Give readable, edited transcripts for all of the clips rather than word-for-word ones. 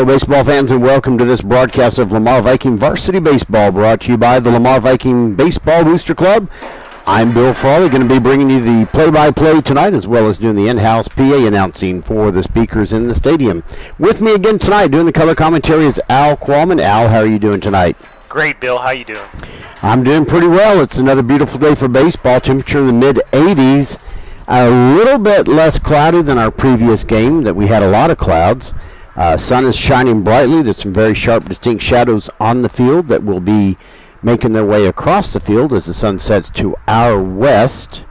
Hello, baseball fans, and welcome to this broadcast of Lamar Viking Varsity Baseball, brought to you by the Lamar Viking Baseball Booster Club. I'm Bill Frawley, going to be bringing you the play-by-play tonight, as well as doing the in-house PA announcing for the speakers in the stadium. With me again tonight, doing the color commentary, is Al Qualman. Al, how are you doing tonight? Great, Bill. How you doing? I'm doing pretty well. It's another beautiful day for baseball. Temperature in the mid-80s. A little bit less cloudy than our previous game that we had a lot of clouds. Sun is shining brightly. There's some very sharp, distinct shadows on the field that will be making their way across the field as the sun sets to our west.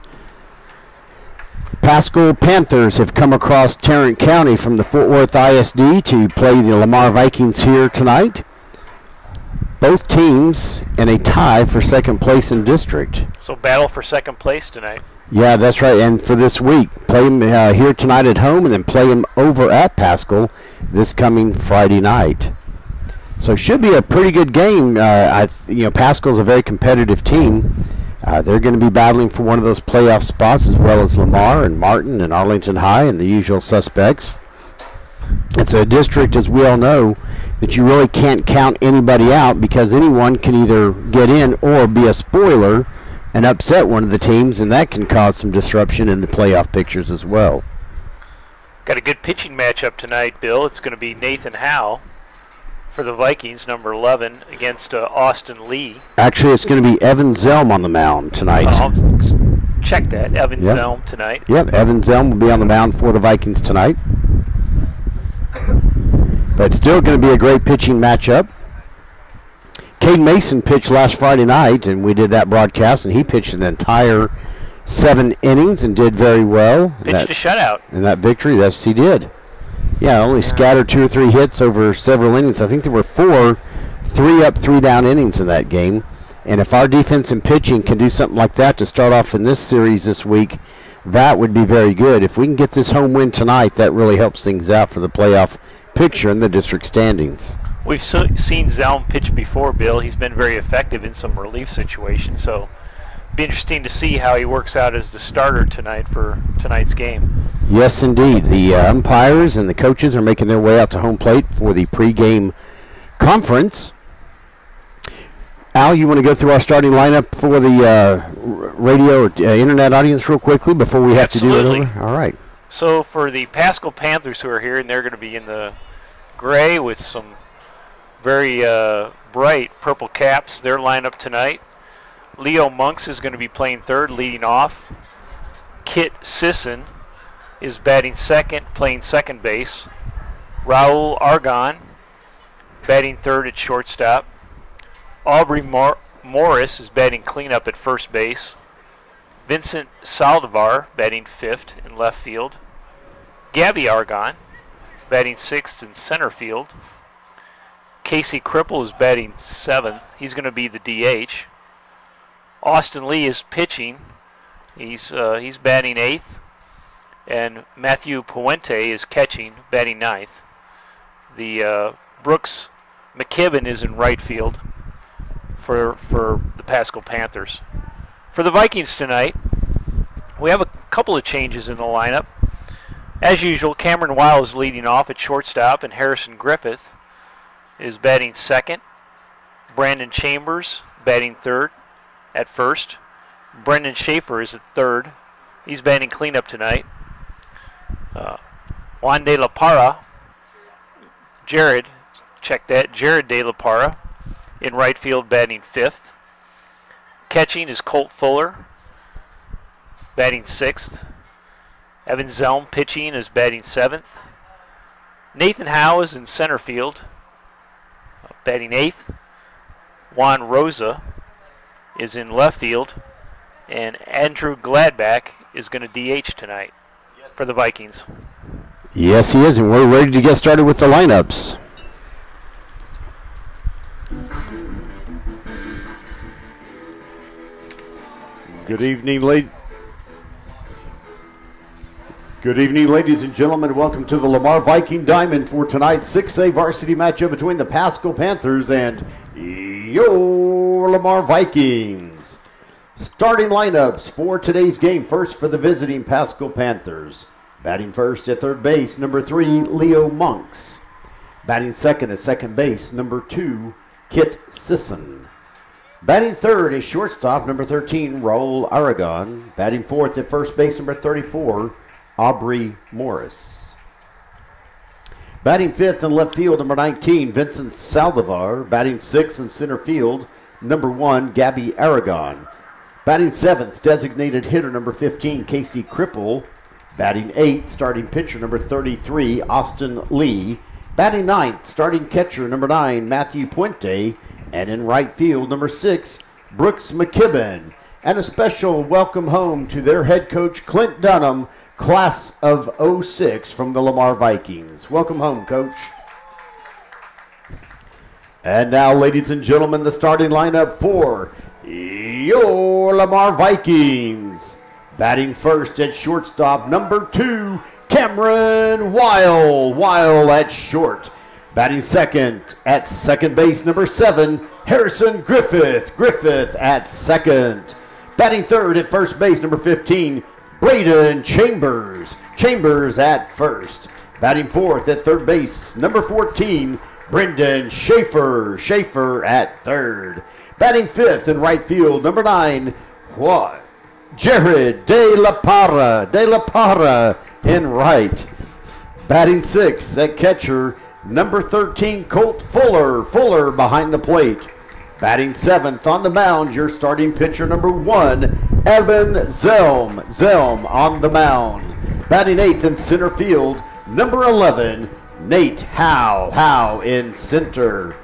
Paschal Panthers have come across Tarrant County from the Fort Worth ISD to play the Lamar Vikings here tonight. Both teams in a tie for second place in district. So battle for second place tonight. Yeah, that's right. And for this week, play them here tonight at home and then play them over at Paschal this coming Friday night. So it should be a pretty good game. Paschal's a very competitive team. They're going to be battling for one of those playoff spots, as well as Lamar and Martin and Arlington High and the usual suspects. It's a district, as we all know, that you really can't count anybody out because anyone can either get in or be a spoiler and upset one of the teams, and that can cause some disruption in the playoff pictures as well. Got a good pitching matchup tonight, Bill. It's going to be Nathan Howe for the Vikings, number 11, against Austin Lee. Actually, it's going to be Evan Zelm on the mound tonight. Check that, Evan Zelm tonight. Yep, Evan Zelm will be on the mound for the Vikings tonight. But still going to be a great pitching matchup. Cade Mason pitched last Friday night, and we did that broadcast, and he pitched an entire 7 innings and did very well. Pitched a shutout. In that victory, yes, he did. Yeah, only scattered 2 or 3 hits over several innings. I think there were 4 3-up, 3-down innings in that game. And if our defense and pitching can do something like that to start off in this series this week, that would be very good. If we can get this home win tonight, that really helps things out for the playoff picture in the district standings. We've seen Zelm pitch before, Bill. He's been very effective in some relief situations, so it'll be interesting to see how he works out as the starter tonight for tonight's game. Yes, indeed. The umpires and the coaches are making their way out to home plate for the pregame conference. Al, you want to go through our starting lineup for the radio or internet audience real quickly before we have to do it over? All right. So for the Paschal Panthers who are here, and they're going to be in the gray with some very bright purple caps, their lineup tonight. Leo Monks is going to be playing third, leading off. Kit Sisson is batting second, playing second base. Raul Argon batting third at shortstop. Aubrey Morris is batting cleanup at first base. Vincent Saldivar batting fifth in left field. Gabby Argon batting sixth in center field. Casey Cripple is batting seventh. He's going to be the DH. Austin Lee is pitching. He's batting eighth. And Matthew Puente is catching, batting ninth. The Brooks McKibben is in right field for the Paschal Panthers. For the Vikings tonight, we have a couple of changes in the lineup. As usual, Cameron Weil is leading off at shortstop, and Harrison Griffith is batting second. Brandon Chambers batting third at first. Brendan Schaefer is at third. He's batting cleanup tonight. Juan de la Parra, Jared de la Parra in right field batting fifth. Catching is Colt Fuller, batting sixth. Evan Zelm pitching is batting seventh. Nathan Howe is in center field, batting eighth. Juan Rosa is in left field, and Andrew Gladback is going to DH tonight for the Vikings. Yes, he is, and we're ready to get started with the lineups. Good evening, ladies and gentlemen. Welcome to the Lamar Viking Diamond for tonight's 6A varsity matchup between the Paschal Panthers and your Lamar Vikings. Starting lineups for today's game. First for the visiting Paschal Panthers. Batting first at third base, number 3, Leo Monks. Batting second is second base, number 2, Kit Sisson. Batting third is shortstop, number 13, Raul Aragon. Batting fourth at first base, number 34, Aubrey Morris. Batting fifth in left field, number 19, Vincent Saldivar. Batting sixth in center field, number 1, Gabby Aragon. Batting seventh, designated hitter, number 15, Casey Cripple. Batting eighth, starting pitcher, number 33, Austin Lee. Batting ninth, starting catcher, number 9, Matthew Puente. And in right field, number 6, Brooks McKibben. And a special welcome home to their head coach, Clint Dunham, class of 06 from the Lamar Vikings. Welcome home, Coach. And now, ladies and gentlemen, the starting lineup for your Lamar Vikings. Batting first at shortstop, number 2, Cameron Weil. Weil at short. Batting second at second base, number 7, Harrison Griffith. Griffith at second. Batting third at first base, number 15, Braden Chambers. Chambers at first. Batting fourth at third base, number 14, Brendan Schaefer. Schaefer at third. Batting fifth in right field, number 9, Jared De La Parra. De La Parra in right. Batting sixth at catcher, number 13, Colt Fuller. Fuller behind the plate. Batting seventh on the mound, your starting pitcher, number 1, Evan Zelm. Zelm on the mound. Batting eighth in center field, number 11, Nate Howe. Howe in center.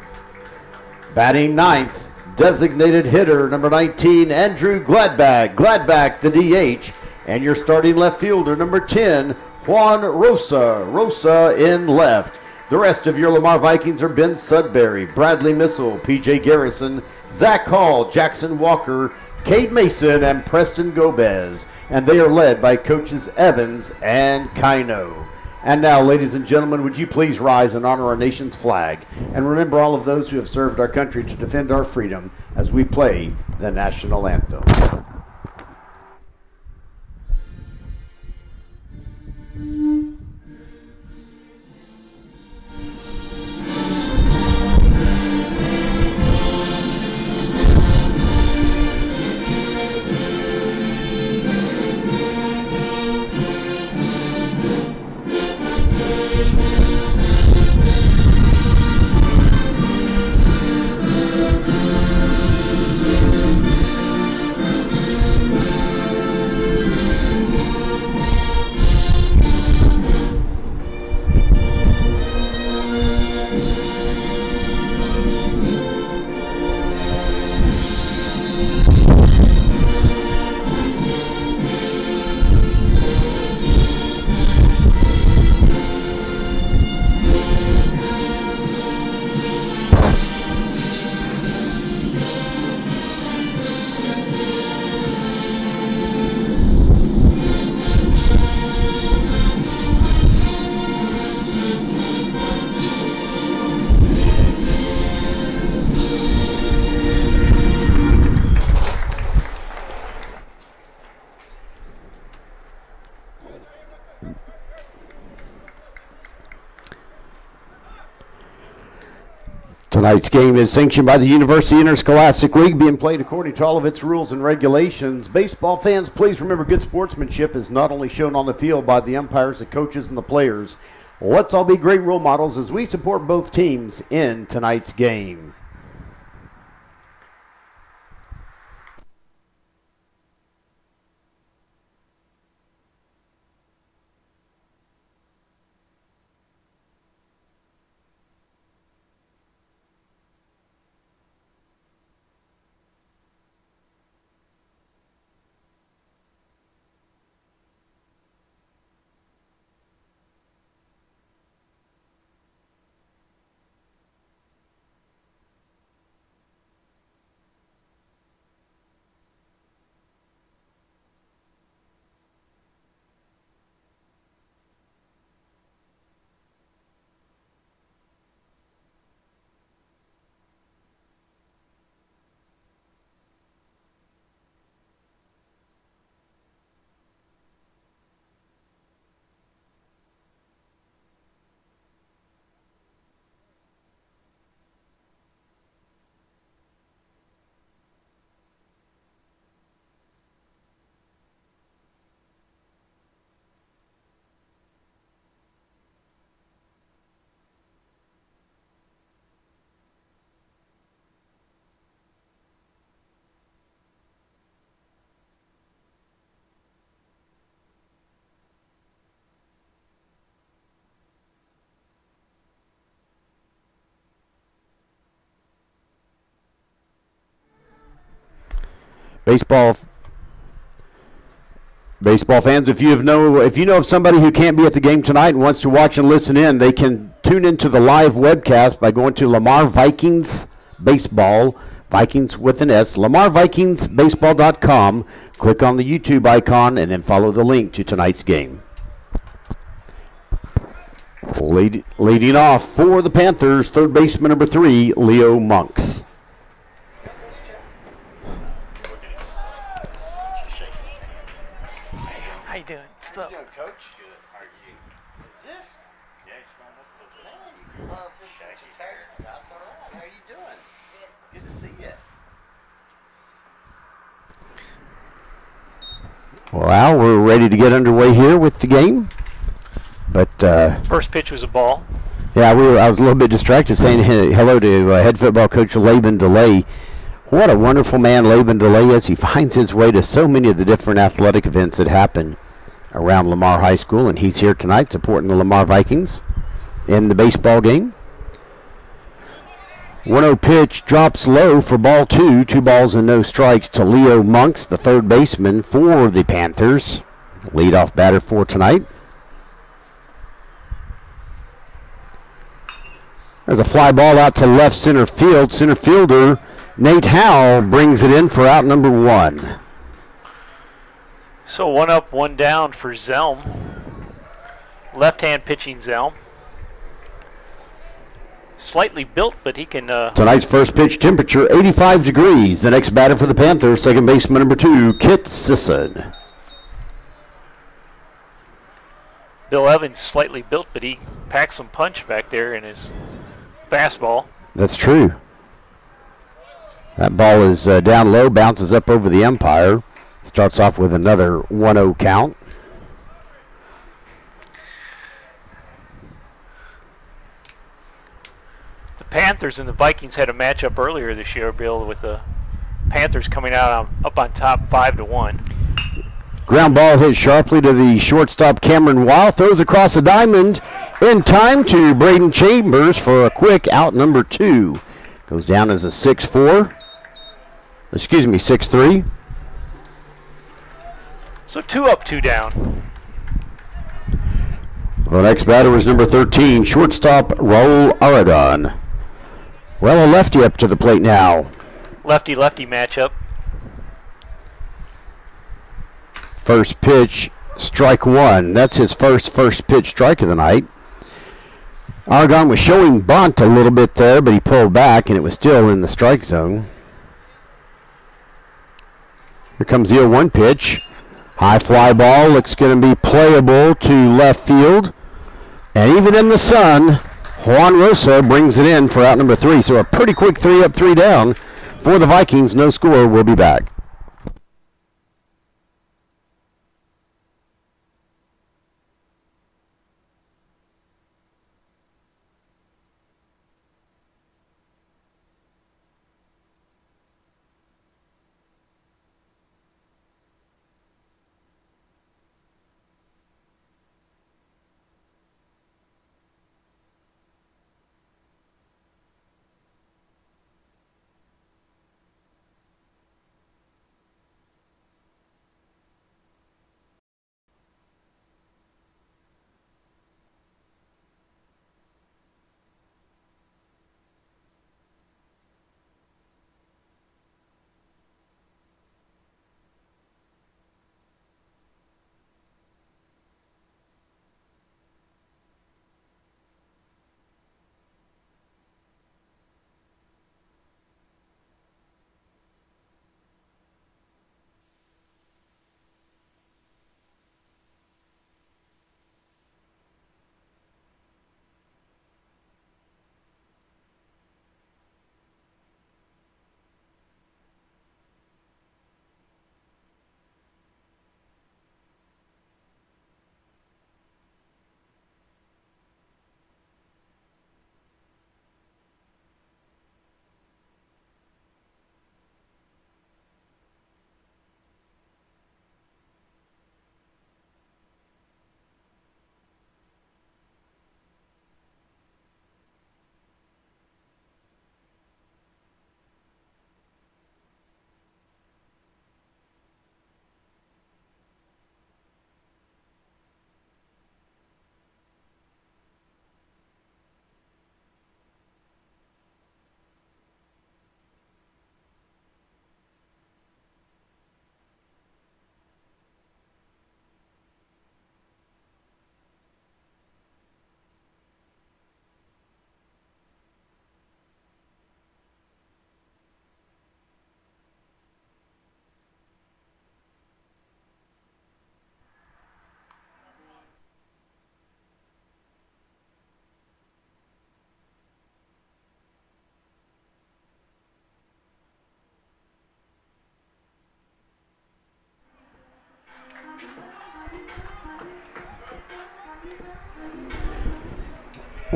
Batting ninth, designated hitter, number 19, Andrew Gladbach. Gladbach, the DH. And your starting left fielder, number 10, Juan Rosa. Rosa in left. The rest of your Lamar Vikings are Ben Sudbury, Bradley Missile, P.J. Garrison, Zach Hall, Jackson Walker, Cade Mason, and Preston Gomez. And they are led by coaches Evans and Kino. And now, ladies and gentlemen, would you please rise and honor our nation's flag and remember all of those who have served our country to defend our freedom as we play the national anthem. Tonight's game is sanctioned by the University Interscholastic League, being played according to all of its rules and regulations. Baseball fans, please remember good sportsmanship is not only shown on the field by the umpires, the coaches, and the players. Let's all be great role models as we support both teams in tonight's game. Baseball fans, if you know of somebody who can't be at the game tonight and wants to watch and listen in, they can tune into the live webcast by going to Lamar Vikings Baseball, Vikings with an S, LamarVikingsBaseball.com. Click on the YouTube icon and then follow the link to tonight's game. Leading off for the Panthers, third baseman number 3, Leo Monks. How you doing? What's up? How you doing, Coach? Good. How are you? Is this? Yeah, she's going up. Hey, that's all right. How you doing? Good to see you. Well, Al, we're ready to get underway here with the game. But First pitch was a ball. yeah, I was a little bit distracted saying hello to head football coach Laban DeLay. What a wonderful man Laban DeLay is. He finds his way to so many of the different athletic events that happen around Lamar High School, and he's here tonight supporting the Lamar Vikings in the baseball game. 1-0 pitch drops low for ball 2. 2 balls and no strikes to Leo Monks, the third baseman for the Panthers. Leadoff batter for tonight. There's a fly ball out to left center field. Center fielder Nate Howell brings it in for out number 1. So 1 up, 1 down for Zelm. Left-hand pitching Zelm. Slightly built, but he can... Tonight's first pitch temperature, 85 degrees. The next batter for the Panthers, second baseman number 2, Kit Sisson. Bill Evans slightly built, but he packs some punch back there in his fastball. That's true. That ball is down low, bounces up over the umpire. Starts off with another 1-0 count. The Panthers and the Vikings had a matchup earlier this year, Bill, with the Panthers coming out up on top 5-1. Ground ball hit sharply to the shortstop Cameron Weil. Throws across the diamond in time to Braden Chambers for a quick out number 2. Goes down as a 6-4. Excuse me, 6-3. So 2 up, 2 down. The next batter was number 13, shortstop Raul Aragon. Well, a lefty up to the plate now. Lefty-lefty matchup. First pitch, strike 1. That's his first pitch strike of the night. Aragon was showing bunt a little bit there, but he pulled back, and it was still in the strike zone. Here comes the 0-1 pitch. High fly ball, looks going to be playable to left field. And even in the sun, Juan Rosa brings it in for out number 3. So a pretty quick 3 up, 3 down for the Vikings. No score. We'll be back.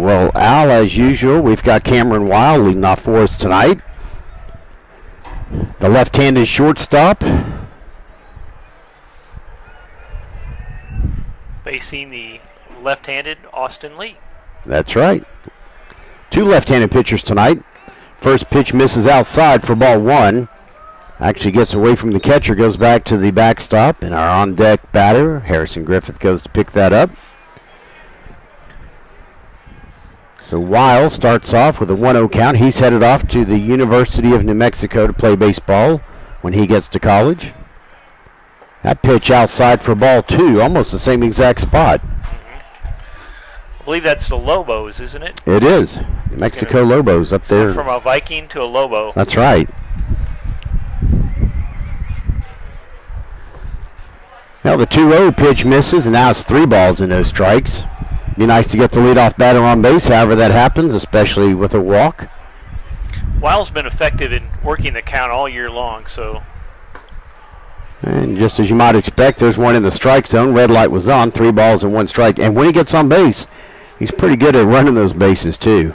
Well, Al, as usual, we've got Cameron Weil leading off for us tonight. The left-handed shortstop. Facing the left-handed Austin Lee. That's right. Two left-handed pitchers tonight. First pitch misses outside for ball one. Actually gets away from the catcher, goes back to the backstop, and our on-deck batter, Harrison Griffith, goes to pick that up. So Weil starts off with a 1-0 count. He's headed off to the University of New Mexico to play baseball when he gets to college. That pitch outside for ball two, almost the same exact spot. I believe that's the Lobos, isn't it? It is. New Mexico Lobos up there. From a Viking to a Lobo. That's right. Now the 2-0 pitch misses, and now it's 3 balls and no strikes. Be nice to get the leadoff batter on base, however that happens, especially with a walk. Weil's been effective in working the count all year long, so. And just as you might expect, there's one in the strike zone. Red light was on, 3 balls and 1 strike. And when he gets on base, he's pretty good at running those bases too.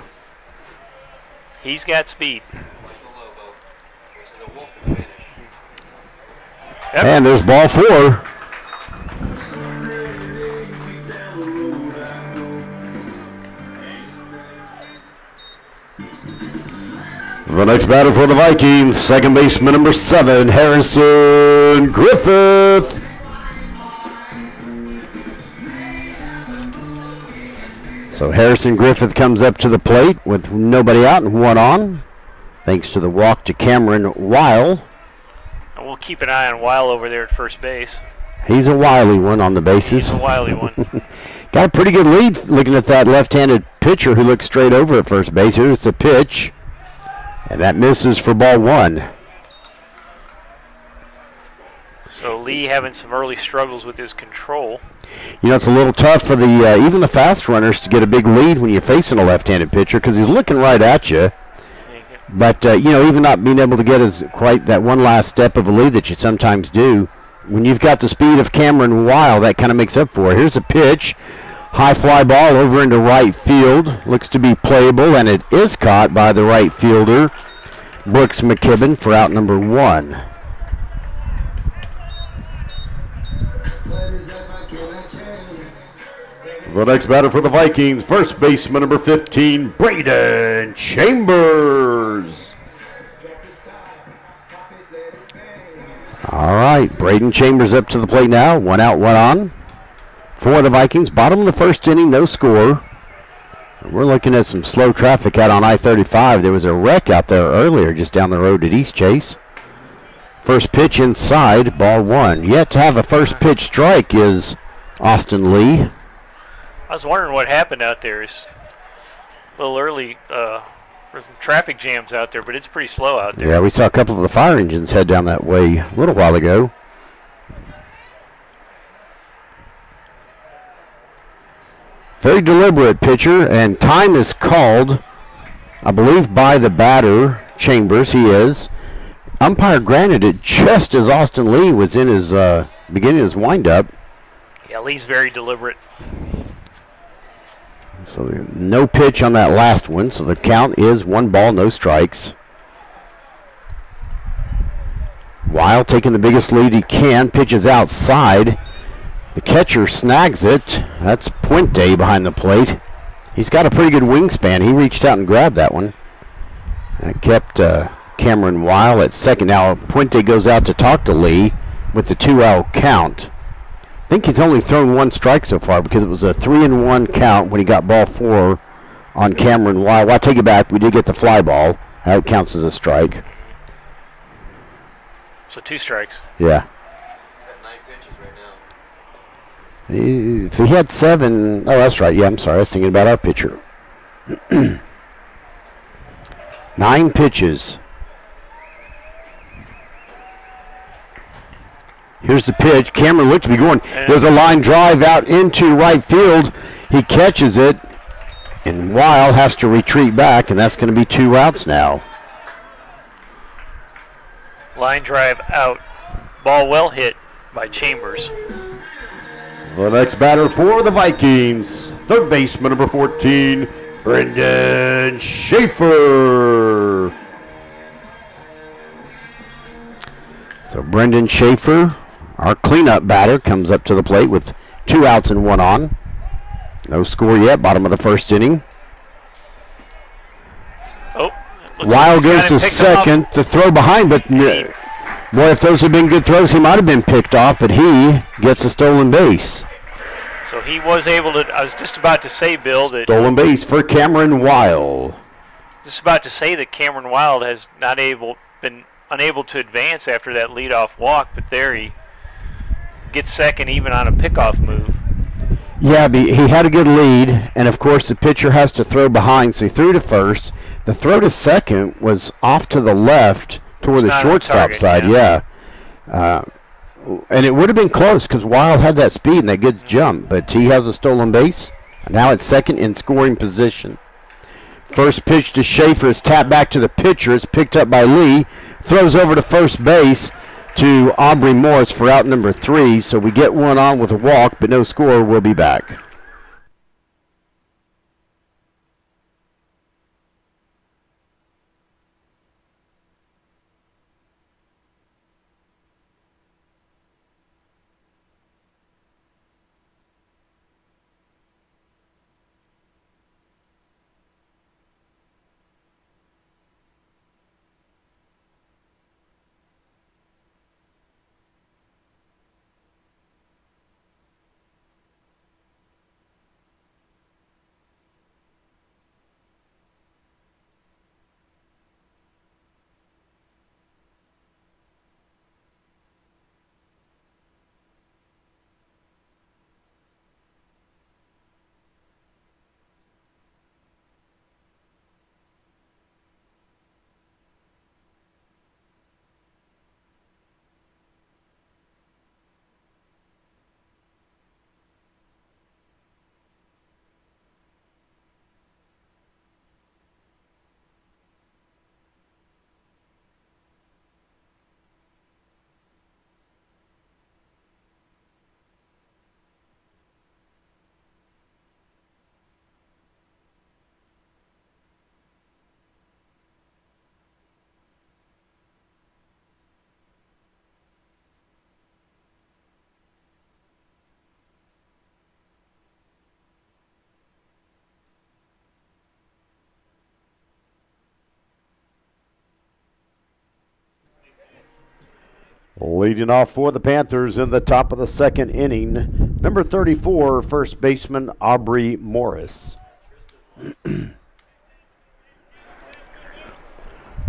He's got speed. Yep. And there's ball 4. The next batter for the Vikings, second baseman number 7, Harrison Griffith. So Harrison Griffith comes up to the plate with nobody out and 1 on, thanks to the walk to Cameron Weil. And we'll keep an eye on Weil over there at first base. He's a wily one on the bases. He's a wily one. Got a pretty good lead looking at that left-handed pitcher who looks straight over at first base. Here's the pitch. And that misses for ball 1. So Lee having some early struggles with his control. You know, it's a little tough for the even the fast runners to get a big lead when you're facing a left-handed pitcher because he's looking right at you. But, you know, even not being able to get quite that one last step of a lead that you sometimes do, when you've got the speed of Cameron Weil, that kind of makes up for it. Here's a pitch. High fly ball over into right field. Looks to be playable, and it is caught by the right fielder, Brooks McKibben, for out number 1. The next batter for the Vikings, first baseman number 15, Braden Chambers. All right, Braden Chambers up to the plate now. 1 out, 1 on. For the Vikings, bottom of the first inning, no score. We're looking at some slow traffic out on I-35. There was a wreck out there earlier just down the road at East Chase. First pitch inside, ball 1. Yet to have a first pitch strike is Austin Lee. I was wondering what happened out there. It's a little early. There's some traffic jams out there, but it's pretty slow out there. Yeah, we saw a couple of the fire engines head down that way a little while ago. Very deliberate pitcher, and time is called, I believe, by the batter, Chambers. He is. Umpire granted it just as Austin Lee was in his beginning his windup. Yeah, Lee's very deliberate. So no pitch on that last one, so the count is 1 ball, no strikes. Weil taking the biggest lead he can, pitches outside. The catcher snags it. That's Puente behind the plate. He's got a pretty good wingspan. He reached out and grabbed that one. That kept Cameron Weil at second. Now Puente goes out to talk to Lee with the 2-out count. I think he's only thrown 1 strike so far because it was a 3-1 count when he got ball 4 on Cameron Weil. Well, I take it back. We did get the fly ball. That counts as a strike. So 2 strikes. Yeah. If he had 7, oh, that's right. Yeah, I'm sorry. I was thinking about our pitcher. 9 pitches. Here's the pitch. Cameron looked to be going. There's a line drive out into right field. He catches it, and Weil has to retreat back, and that's going to be 2 outs now. Line drive out. Ball well hit by Chambers. The next batter for the Vikings, third baseman number 14, Brendan Schaefer. So Brendan Schaefer, our cleanup batter, comes up to the plate with 2 outs and 1 on. No score yet, bottom of the first inning. Oh, Wild goes to second, the throw behind, but boy, if those had been good throws, he might have been picked off, but he gets a stolen base. So he was able to, I was just about to say, Bill, that... Stolen base for Cameron Wild. Just about to say that Cameron Wild has been unable to advance after that leadoff walk, but there he gets second even on a pickoff move. Yeah, he had a good lead, and of course the pitcher has to throw behind, so he threw to first. The throw to second was off to the left toward the shortstop side, yeah. And it would have been close because Wild had that speed and that good jump, but he has a stolen base. Now it's second in scoring position. First pitch to Schaefer is tapped back to the pitcher. It's picked up by Lee. Throws over to first base to Aubrey Morris for out number 3. So we get one on with a walk, but no score. We'll be back. Leading off for the Panthers in the top of the second inning, number 34, first baseman Aubrey Morris.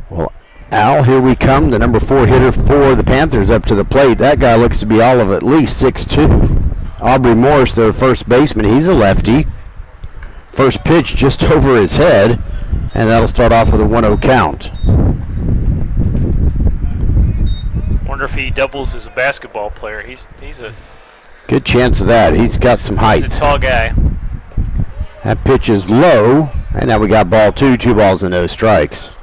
Well, Al, here we come, the number 4 hitter for the Panthers up to the plate. That guy looks to be all of at least 6'2". Aubrey Morris, their first baseman, he's a lefty. First pitch just over his head, and that'll start off with a 1-0 count. Wonder if he doubles as a basketball player. He's a good chance of that. He's got some height. He's a tall guy. That pitch is low, and now we got ball 2, 2 balls and no strikes.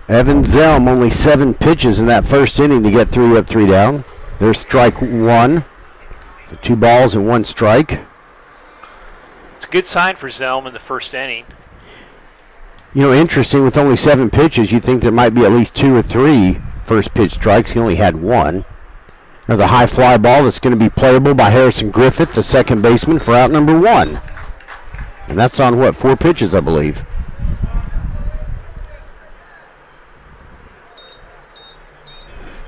Evan Zelm, only 7 pitches in that first inning to get 3 up, 3 down. There's strike 1. So 2 balls and 1 strike. It's a good sign for Zelm in the first inning. You know, interesting, with only 7 pitches, you'd think there might be at least 2 or 3 first pitch strikes. He only had 1. There's a high fly ball that's going to be playable by Harrison Griffith, the second baseman, for out number 1. And that's on, what, 4 pitches, I believe.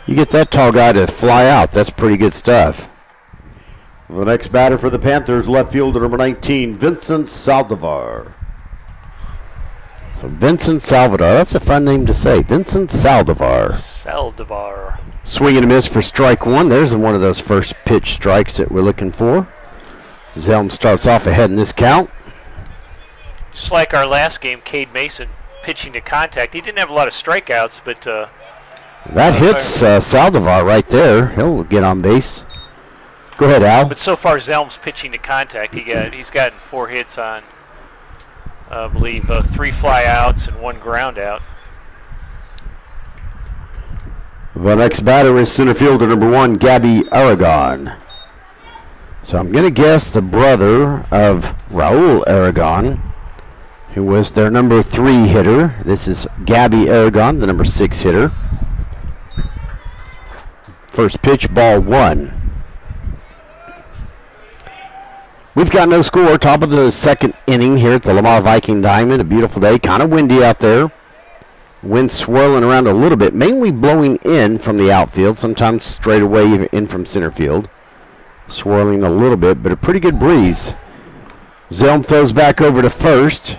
You get that tall guy to fly out, that's pretty good stuff. The next batter for the Panthers, left fielder number 19, Vincent Saldivar. So Vincent Saldivar, that's a fun name to say. Vincent Saldivar. Saldivar. Swing and a miss for strike 1. There's one of those first pitch strikes that we're looking for. Zelm starts off ahead in this count. Just like our last game, Cade Mason pitching to contact. He didn't have a lot of strikeouts, but that hits Saldivar right there. He'll get on base. Go ahead, Al. But so far, Zelm's pitching to contact. He's gotten 4 hits on, I believe, 3 fly outs and 1 ground out. The next batter is center fielder number 1, Gabby Aragon. So I'm going to guess the brother of Raul Aragon, who was their number 3 hitter. This is Gabby Aragon, the number 6 hitter. First pitch, ball 1. We've got no score. Top of the second inning here at the Lamar Viking Diamond. A beautiful day. Kind of windy out there. Wind swirling around a little bit, mainly blowing in from the outfield, sometimes straight away in from center field. Swirling a little bit, but a pretty good breeze. Zelm throws back over to first.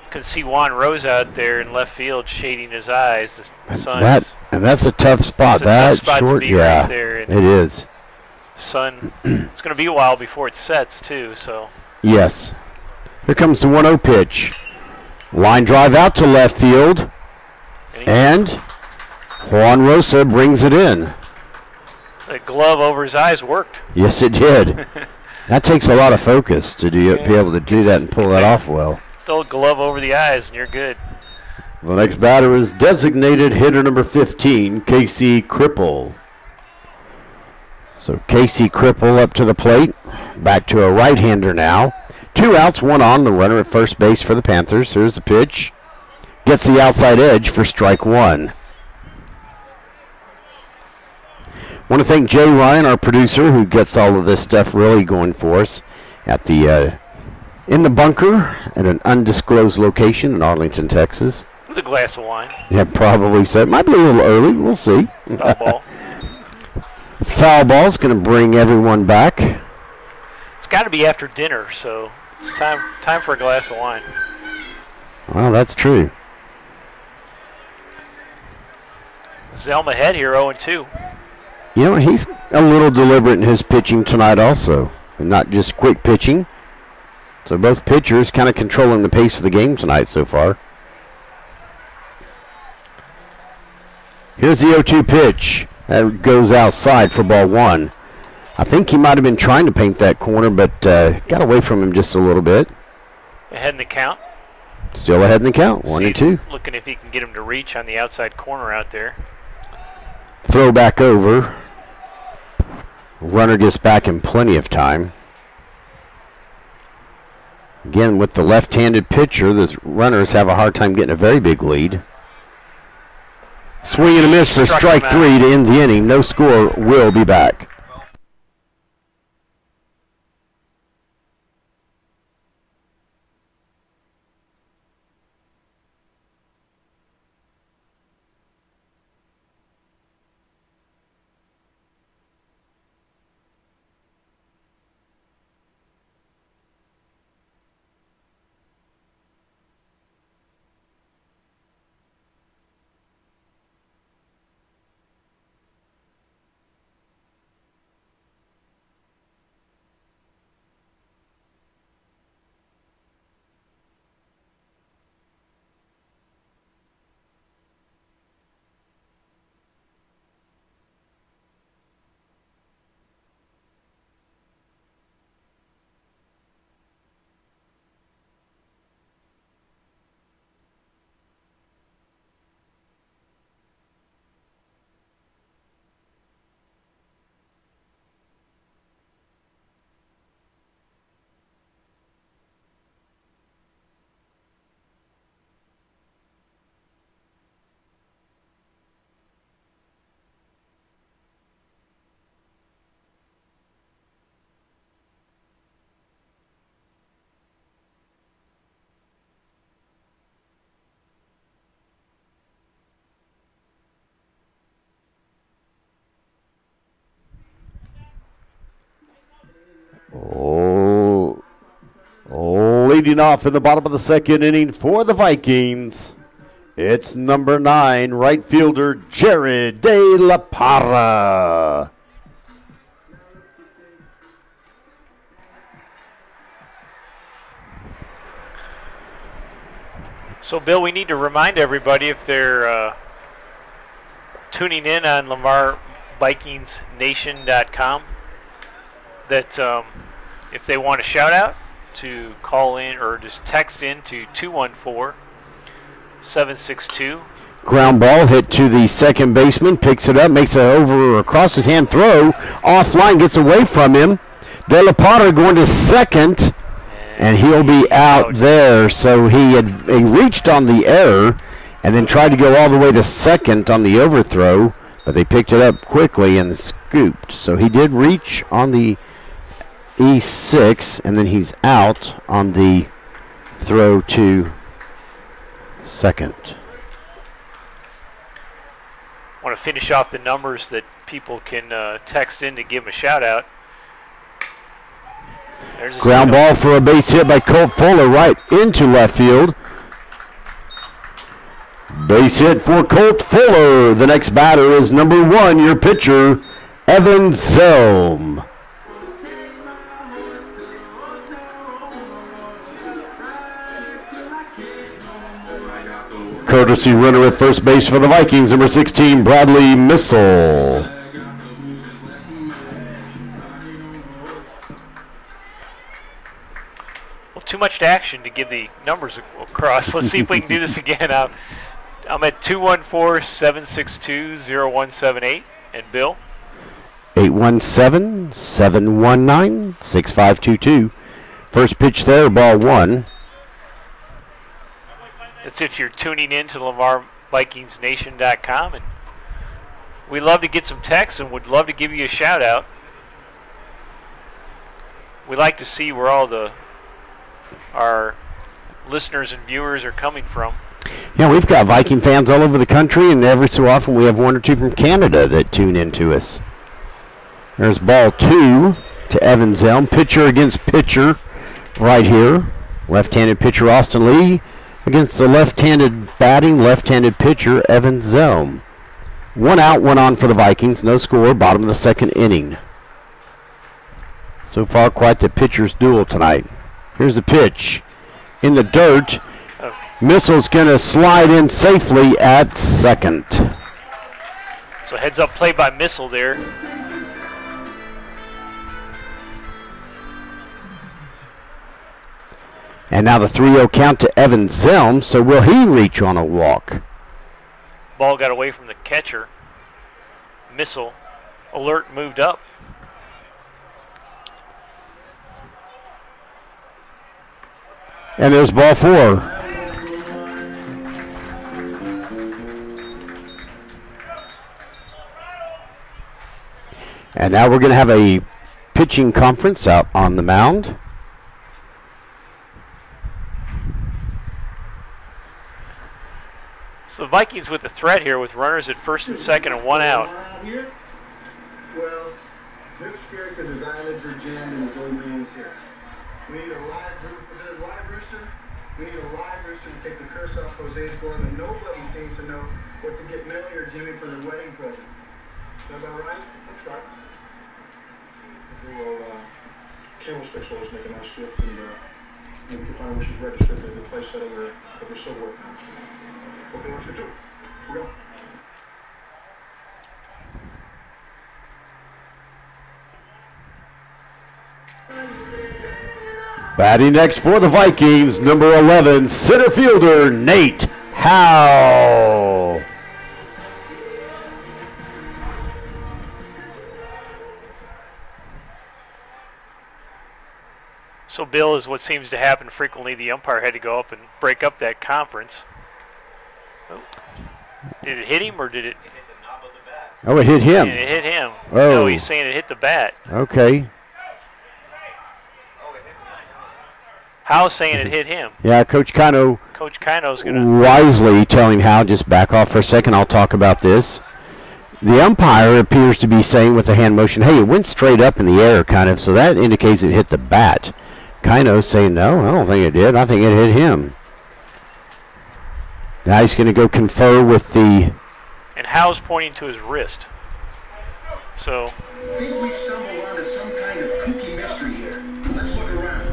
Can see Juan Rose out there in left field shading his eyes. The sun that's a tough spot. That's a tough spot to be right there. It is. Sun. It's going to be a while before it sets too. So. Yes. Here comes the 1-0 pitch. Line drive out to left field, and Juan Rosa brings it in. The glove over his eyes worked. Yes, it did. That takes a lot of focus to be able to do that and pull that off well. Throw a glove over the eyes and you're good. The next batter is designated hitter number 15, Casey Cripple. So Casey Cripple up to the plate. Back to a right-hander now. 2 outs, 1 on, the runner at first base for the Panthers. Here's the pitch. Gets the outside edge for strike 1. Want to thank Jay Ryan, our producer, who gets all of this stuff really going for us at the in the bunker at an undisclosed location in Arlington, Texas. With a glass of wine. Yeah, probably so. It might be a little early. We'll see. Foul ball. Foul ball's going to bring everyone back. It's got to be after dinner, so it's time for a glass of wine. Well, that's true. Zelm ahead here, 0-2. You know, he's a little deliberate in his pitching tonight also, and not just quick pitching. So both pitchers kind of controlling the pace of the game tonight so far. Here's the 0-2 pitch. That goes outside for ball 1. I think he might have been trying to paint that corner, but got away from him just a little bit. Ahead in the count. Still ahead in the count, 1-2. Looking if he can get him to reach on the outside corner out there. Throw back over. Runner gets back in plenty of time. Again, with the left-handed pitcher, the runners have a hard time getting a very big lead. Swing and a miss for strike 3 to end the inning. No score. Will be back. Leading off in the bottom of the second inning for the Vikings, it's number 9, right fielder Jared De La Parra. So, Bill, we need to remind everybody if they're tuning in on LamarVikingsNation.com that if they want a shout out, to call in or just text in to 214-762. Ground ball hit to the second baseman, picks it up, makes an over across his hand throw, offline, gets away from him. De La Potter going to second, and he'll be out there. So he reached on the error and then tried to go all the way to second on the overthrow, but they picked it up quickly and scooped. So he did reach on the E6, and then he's out on the throw to second. Want to finish off the numbers that people can text in to give them a shout out. There's a ground ball for a base hit by Colt Fuller right into left field. Base hit for Colt Fuller. The next batter is number 1, your pitcher, Evan Zelm. Courtesy runner at first base for the Vikings, number 16, Bradley Missile. Well, too much action to give the numbers across. Let's see if we can do this again. I'm at 214-762-0178. And Bill? 817-719-6522. First pitch there, ball 1. That's if you're tuning in to LamarVikingsNation.com. And we love to get some texts and would love to give you a shout out. We like to see where all our listeners and viewers are coming from. Yeah, we've got Viking fans all over the country, and every so often we have 1 or 2 from Canada that tune in to us. There's ball 2 to Evan Zelm. Pitcher against pitcher right here. Left-handed pitcher Austin Lee against the left-handed batting, left-handed pitcher Evan Zelm. 1 out, 1 on for the Vikings. No score, bottom of the second inning. So far, quite the pitcher's duel tonight. Here's the pitch. In the dirt. Missile's going to slide in safely at second. So heads up play by Missile there. And now the 3-0 count to Evan Zelm. So will he reach on a walk? Ball got away from the catcher. Missile. Alert moved up. And there's ball 4. And now we're going to have a pitching conference out on the mound. So the Vikings with the threat here with runners at first and second and 1 out. Well, Luke scared because his eyelids are jammed and his old man's here. We need a live rooster. We need a live rooster to take the curse off Jose's glove, and nobody seems to know what to get Millie or Jimmy for their wedding present. Is that about right? That's right. Well, Candlestick's always making our shift, and maybe we can find where she's registered at the place that we're so working on. What they want you to do? We go. Batting next for the Vikings, number 11, center fielder Nate Howe. So Bill, is what seems to happen frequently. The umpire had to go up and break up that conference. Oh. Did it hit him or did it? It hit the knob of the bat. Oh, it hit him. It hit him. Oh. No, he's saying it hit the bat. Okay. Howe's saying it hit him. Yeah, Coach Kano. Coach Kano's going to. Wisely telling Howe, just back off for a second, I'll talk about this. The umpire appears to be saying with the hand motion, hey, it went straight up in the air, kind of, so that indicates it hit the bat. Kano's saying, no, I don't think it did. I think it hit him. Now he's going to go confer with the... And Howe's pointing to his wrist. So... I think we stumbled onto some kind of kooky mystery here. Let's look around.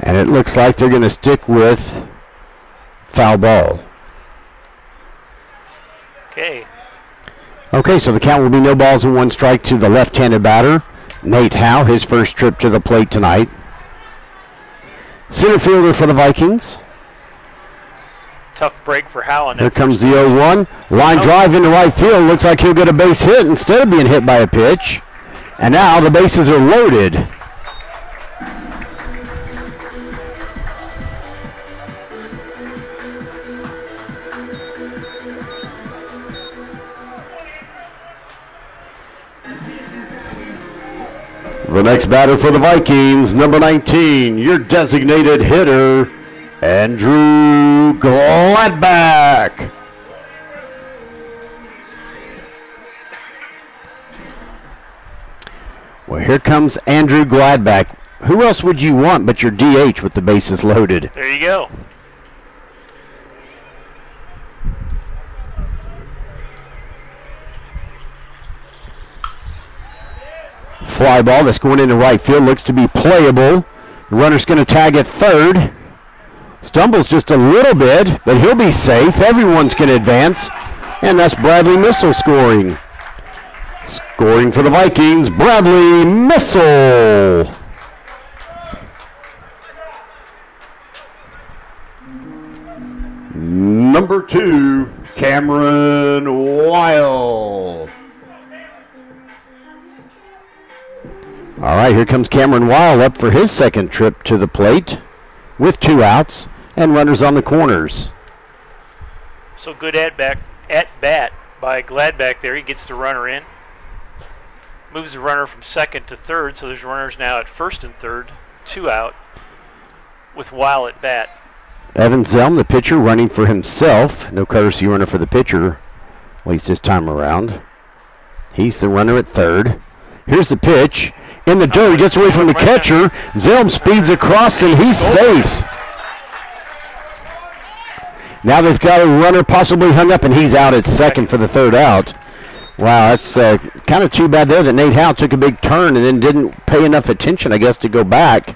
And it looks like they're going to stick with foul ball. Okay. Okay, so the count will be no balls and 1 strike to the left-handed batter, Nate Howe, his first trip to the plate tonight. Center fielder for the Vikings. Tough break for Howland. Here comes the 0-1. Line drive into right field. Looks like he'll get a base hit instead of being hit by a pitch. And now the bases are loaded. The next batter for the Vikings, number 19, your designated hitter, Andrew Gladback. Well, here comes Andrew Gladback. Who else would you want but your DH with the bases loaded? There you go. Fly ball that's going into right field, looks to be playable. The runner's going to tag at third. Stumbles just a little bit, but he'll be safe. Everyone's going to advance. And that's Bradley Missile scoring. Scoring for the Vikings, Bradley Missile. Number 2, Cameron Wild. All right, here comes Cameron Wild up for his second trip to the plate with 2 outs and runners on the corners. So good at bat by Gladback there. He gets the runner in. Moves the runner from second to third, so there's runners now at first and third, 2 out, with Weil at bat. Evan Zelm, the pitcher, running for himself. No courtesy runner for the pitcher, at least this time around. He's the runner at third. Here's the pitch. In the dirt, gets away from the catcher. Zelm speeds across, and he's safe. Now they've got a runner possibly hung up, and he's out at second for the third out. Wow, that's kind of too bad there that Nate Howe took a big turn and then didn't pay enough attention, I guess, to go back.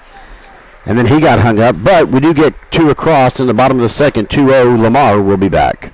And then he got hung up. But we do get 2 across in the bottom of the second. 2-0, Lamar will be back.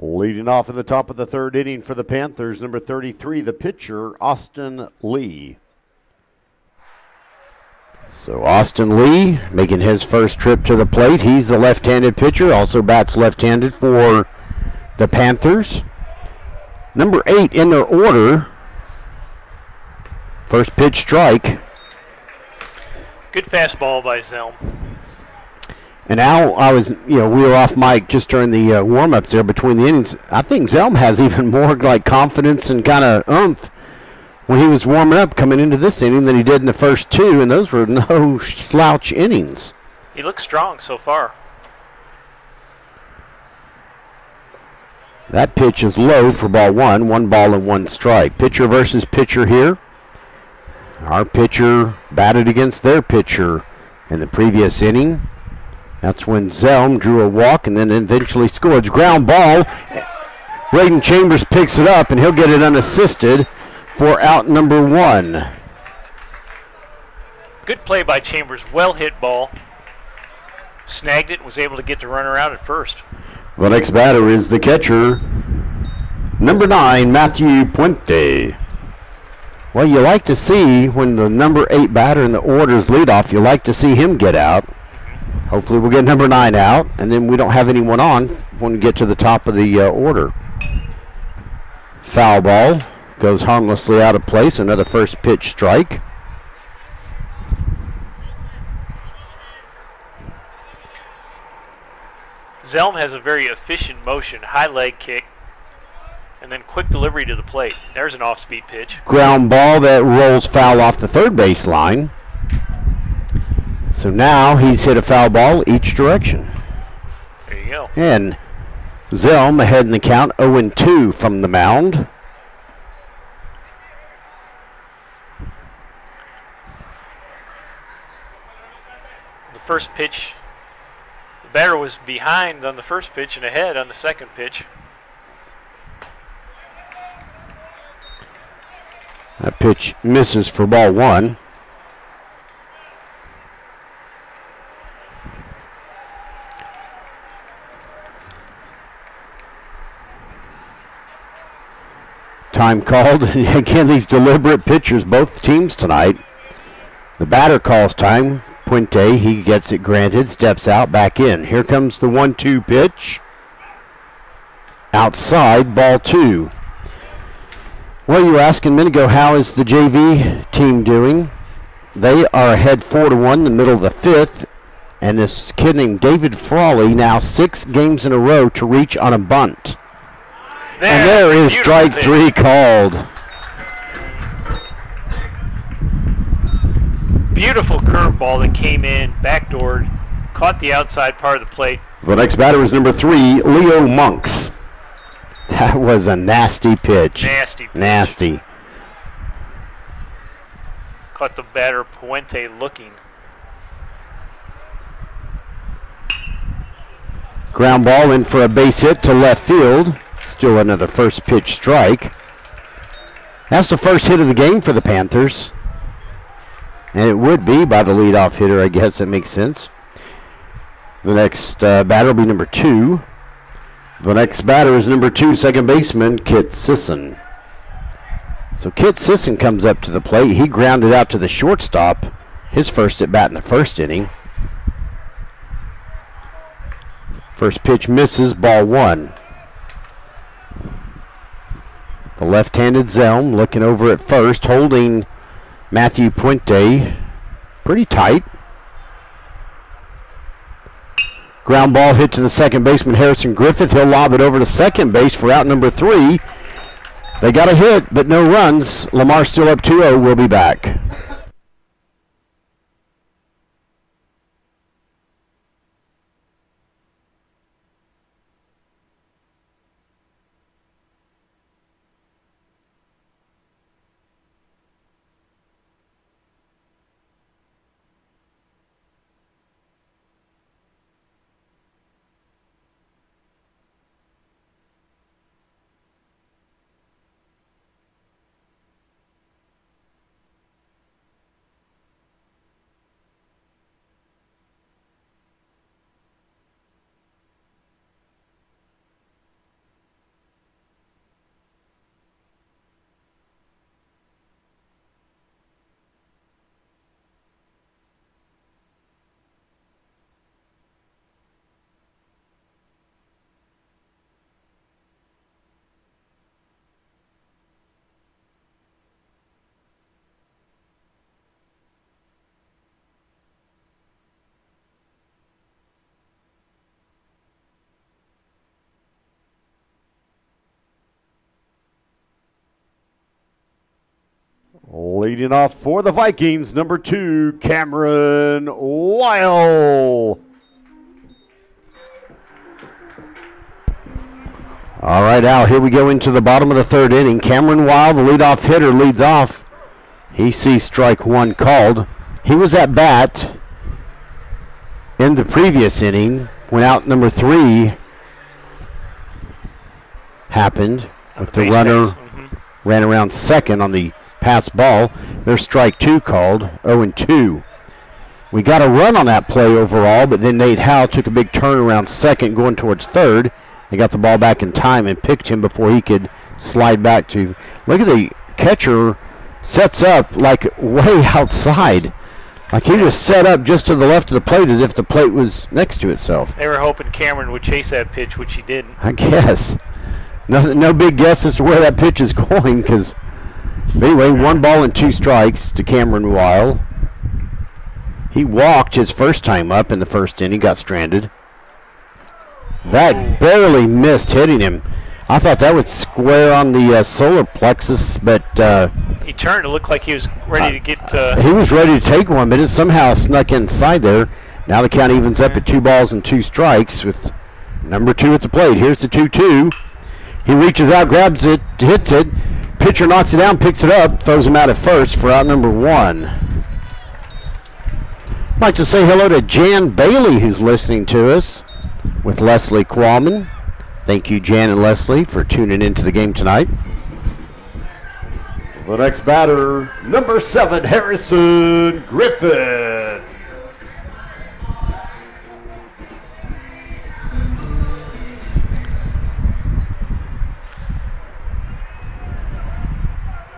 Leading off in the top of the third inning for the Panthers, number 33, the pitcher, Austin Lee. So Austin Lee making his first trip to the plate. He's the left-handed pitcher, also bats left-handed for the Panthers. Number 8 in their order. First pitch strike. Good fastball by Zelm. And now we were off mic just during the warm-ups there between the innings. I think Zelm has even more like confidence and kind of oomph when he was warming up coming into this inning than he did in the first 2, and those were no slouch innings. He looks strong so far. That pitch is low for ball one. 1 ball and 1 strike. Pitcher versus pitcher here. Our pitcher batted against their pitcher in the previous inning. That's when Zelm drew a walk and then eventually scored. Ground ball. Braden Chambers picks it up, and he'll get it unassisted for out number 1. Good play by Chambers. Well hit ball. Snagged it and was able to get the runner out at first. The next batter is the catcher, number 9, Matthew Puente. Well, you like to see when the number 8 batter in the order's leadoff, you like to see him get out. Hopefully we'll get number 9 out, and then we don't have anyone on when we get to the top of the order. Foul ball goes harmlessly out of place. Another first pitch strike. Zelm has a very efficient motion, high leg kick, and then quick delivery to the plate. There's an off-speed pitch. Ground ball that rolls foul off the third base line. So now he's hit a foul ball each direction. There you go. And Zelm ahead in the count, 0-2 from the mound. The first pitch, the batter was behind on the first pitch and ahead on the second pitch. That pitch misses for ball 1. Time called. Again, these deliberate pitchers, both teams tonight. The batter calls time. Puente, he gets it granted, steps out, back in. Here comes the 1-2 pitch. Outside, ball 2. Well, you were asking a minute ago, how is the JV team doing? They are ahead 4-1 in the middle of the 5th. And this kid named David Frawley now 6 games in a row to reach on a bunt. And there is strike 3 called. Beautiful curveball that came in, backdoored, caught the outside part of the plate. The next batter is number 3, Leo Monks. That was a nasty pitch. Nasty pitch. Nasty. Caught the batter Puente looking. Ground ball in for a base hit to left field. Still another first pitch strike. That's the first hit of the game for the Panthers. And it would be by the leadoff hitter, I guess. That makes sense. The next batter will be number 2. The next batter is number 2, second baseman, Kit Sisson. So Kit Sisson comes up to the plate. He grounded out to the shortstop. His first at bat in the first inning. First pitch misses, ball 1. The left-handed Zelm looking over at first, holding Matthew Puente pretty tight. Ground ball hit to the second baseman, Harrison Griffith. He'll lob it over to second base for out number 3. They got a hit, but no runs. Lamar still up 2-0. We'll be back. Leading off for the Vikings, number 2, Cameron Weil. All right, Al, here we go into the bottom of the third inning. Cameron Wild, the leadoff hitter, leads off. He sees strike one called. He was at bat in the previous inning when out number 3 happened with the runner ran around second on the pass ball. There's strike 2 called, 0-2. We got a run on that play overall, but then Nate Howe took a big turn around second going towards third. They got the ball back in time and picked him before he could slide back to. Look at the catcher sets up like way outside. Like he was set up just to the left of the plate as if the plate was next to itself. They were hoping Cameron would chase that pitch, which he didn't. I guess. No big guess as to where that pitch is going because anyway, 1 ball and 2 strikes to Cameron Wild. He walked his first time up in the first inning, got stranded. That barely missed hitting him. I thought that would square on the solar plexus, but he turned. It looked like he was ready to get. He was ready to take one, but it somehow snuck inside there. Now the count evens up at 2 balls and 2 strikes with number 2 at the plate. Here's the 2-2. He reaches out, grabs it, hits it. Pitcher knocks it down, picks it up, throws him out at first for out number 1. I'd like to say hello to Jan Bailey, who's listening to us with Leslie Qualman. Thank you, Jan and Leslie, for tuning into the game tonight. The next batter, number 7, Harrison Griffith.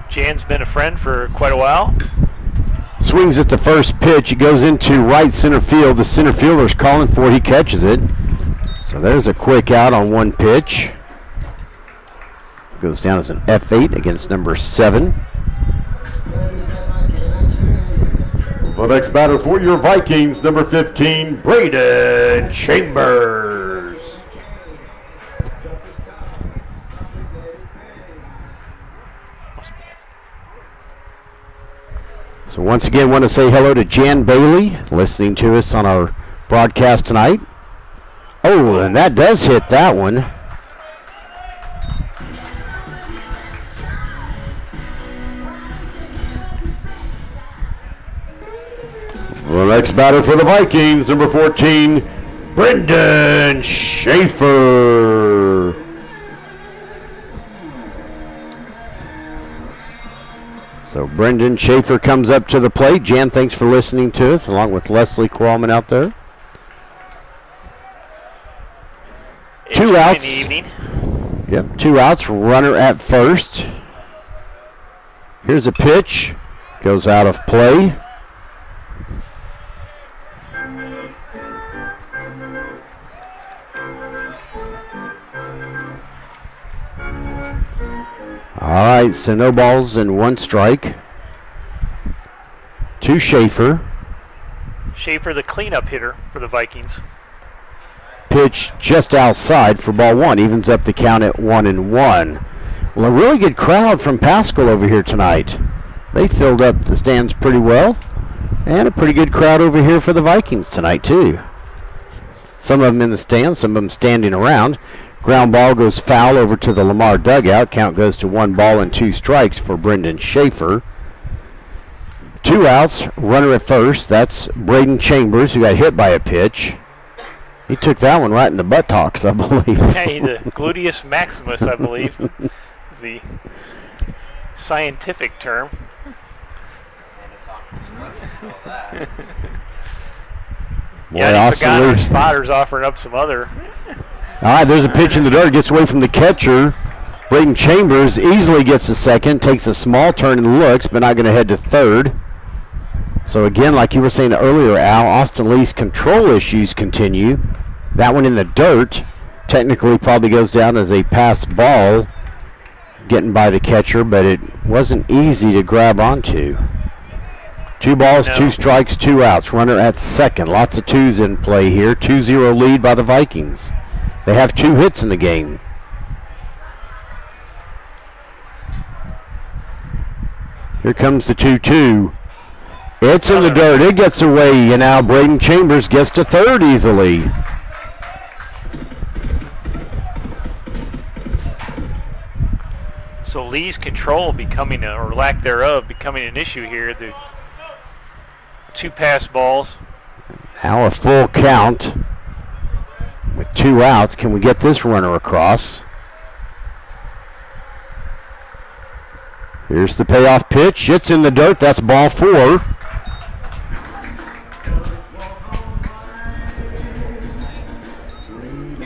Jan's been a friend for quite a while. Swings at the first pitch. It goes into right center field. The center fielder's calling for it. He catches it. So there's a quick out on 1 pitch. Goes down as an F8 against number 7. The next batter for your Vikings, number 15, Braden Chambers. So once again, want to say hello to Jan Bailey, listening to us on our broadcast tonight. Oh, and that does hit that one. The next batter for the Vikings, number 14, Brendan Schaefer. So Brendan Schaefer comes up to the plate. Jan, thanks for listening to us, along with Leslie Qualman out there. 2 outs. Yep, 2 outs. Runner at first. Here's a pitch. Goes out of play. All right, so no balls and 1 strike. To Schaefer. Schaefer, the cleanup hitter for the Vikings. Pitch just outside for ball 1. Evens up the count at 1-1. Well, a really good crowd from Paschal over here tonight. They filled up the stands pretty well. And a pretty good crowd over here for the Vikings tonight, too. Some of them in the stands, some of them standing around. Ground ball goes foul over to the Lamar dugout. Count goes to 1 ball and 2 strikes for Brendan Schaefer. 2 outs, runner at first. That's Braden Chambers, who got hit by a pitch. He took that one right in the buttocks, I believe. Hey, the gluteus maximus, I believe, is the scientific term. Yeah, the Pagano spotters offering up some other. All right, there's a pitch in the dirt. Gets away from the catcher. Braden Chambers easily gets to second. Takes a small turn and looks, but not going to head to third. So again, like you were saying earlier, Al, Austin Lee's control issues continue. That one in the dirt technically probably goes down as a pass ball, getting by the catcher, but it wasn't easy to grab onto. 2 balls, 2 strikes, 2 outs. Runner at second. Lots of 2s in play here. 2-0 lead by the Vikings. They have 2 hits in the game. Here comes the 2-2. It's in the dirt. It gets away, and now Braden Chambers gets to third easily. So Lee's control becoming, or lack thereof, becoming an issue here. The 2 pass balls. Now a full count with 2 outs. Can we get this runner across? Here's the payoff pitch. It's in the dirt. That's ball 4.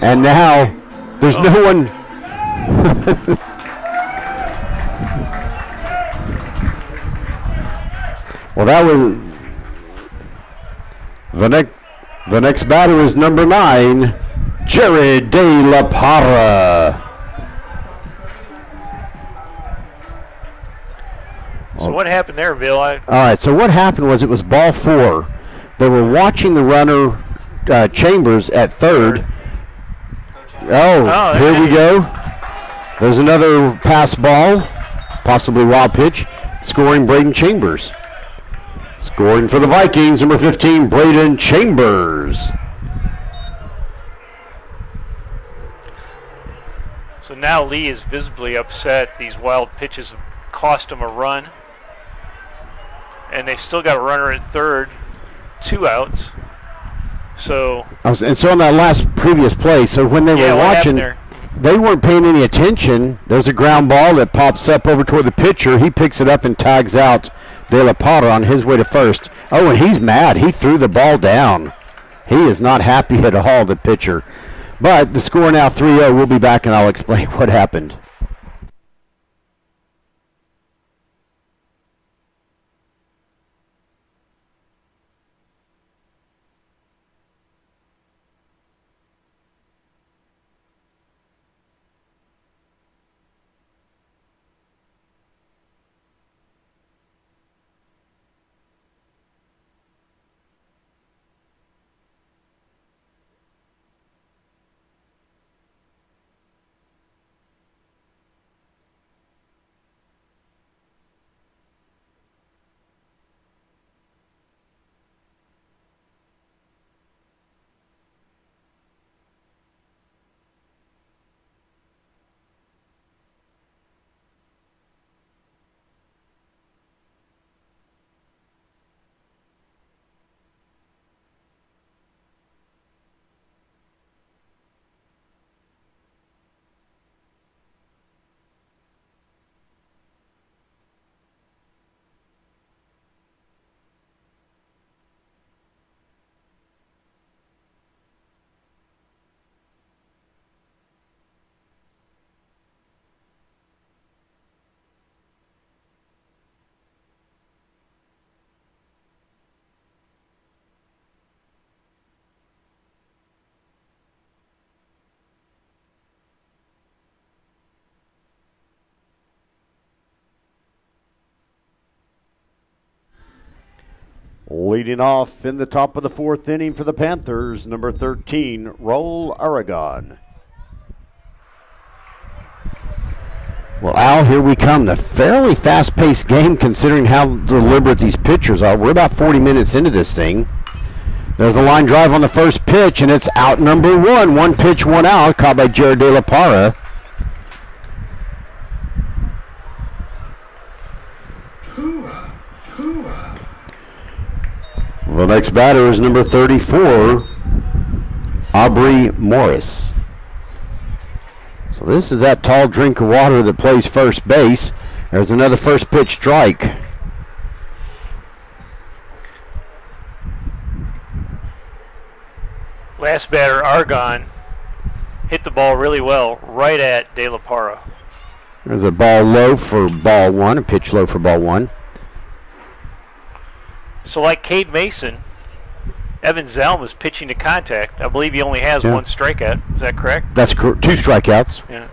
And now there's no one. Well, that was the next batter is number 9, Jared De La Parra. So what happened there, Bill? All right, so what happened was it was ball 4. They were watching the runner, Chambers, at third. Oh, here we go. There's another pass ball, possibly wild pitch, scoring Braden Chambers. Scoring for the Vikings, number 15, Braden Chambers. So now Lee is visibly upset. These wild pitches have cost him a run. And they've still got a runner at third, 2 outs. So And so on that previous play, so when they were watching, they weren't paying any attention. There's a ground ball that pops up over toward the pitcher. He picks it up and tags out De La Parra on his way to first. Oh, and he's mad. He threw the ball down. He is not happy at all, the pitcher. But the score now 3-0. We'll be back and I'll explain what happened. Leading off in the top of the 4th inning for the Panthers, number 13, Raul Aragon. Well, Al, here we come. The fairly fast-paced game considering how deliberate these pitchers are. We're about 40 minutes into this thing. There's a line drive on the first pitch, and it's out number 1. 1 pitch, 1 out, caught by Jared De La Parra. The next batter is number 34, Aubrey Morris. So this is that tall drink of water that plays first base. There's another first pitch strike. last batter, Argon, hit the ball really well right at De La Parra. There's a ball low for ball 1, a pitch low for ball 1. So like Cade Mason, Evan Zelm is pitching to contact. I believe he only has one strikeout. Is that correct? That's correct. 2 strikeouts. Yeah.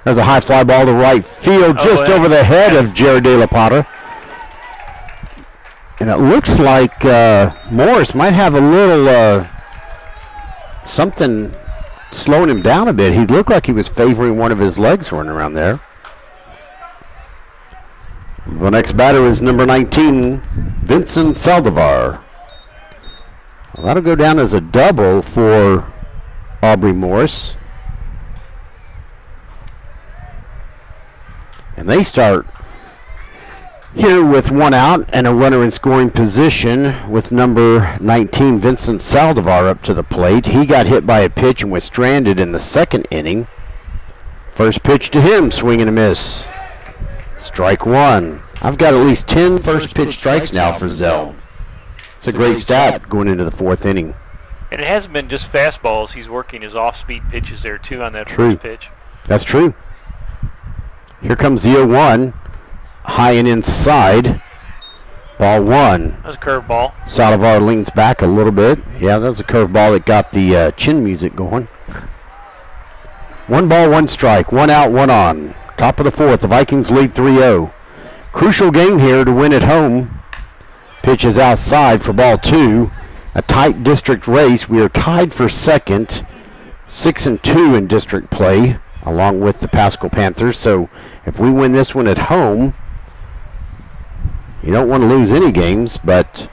There's a high fly ball to right field, just over the head of Jared De La Parra. And it looks like Morris might have a little something slowing him down a bit. He looked like he was favoring one of his legs running around there. The next batter is number 19, Vincent Saldivar. Well, that'll go down as a double for Aubrey Morris. And they start here with one out and a runner in scoring position with number 19, Vincent Saldivar, up to the plate. He got hit by a pitch and was stranded in the second inning. First pitch to him, swing and a miss. Strike one. I've got at least 10 first pitch strikes now for Zell. It's a great stat going into the fourth inning. And it hasn't been just fastballs. He's working his off-speed pitches there, too, on that True. first pitch. That's true. Here comes the 0-1. High and inside. Ball one. That was a curveball. Saldivar leans back a little bit. Yeah, that was a curveball that got the chin music going. 1 ball, 1 strike. 1 out, 1 on. Top of the fourth. The Vikings lead 3-0. Crucial game here to win at home. Pitch is outside for ball 2. A tight district race. We are tied for second. 6-2 in district play, along with the Paschal Panthers. So if we win this one at home, you don't want to lose any games, but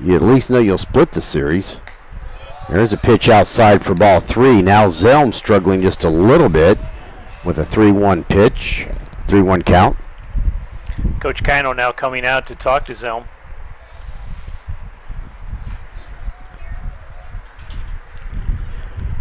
you at least know you'll split the series. There's a pitch outside for ball 3. Now Zelm struggling just a little bit with a 3-1 pitch, 3-1 count. Coach Kino now coming out to talk to Zelm.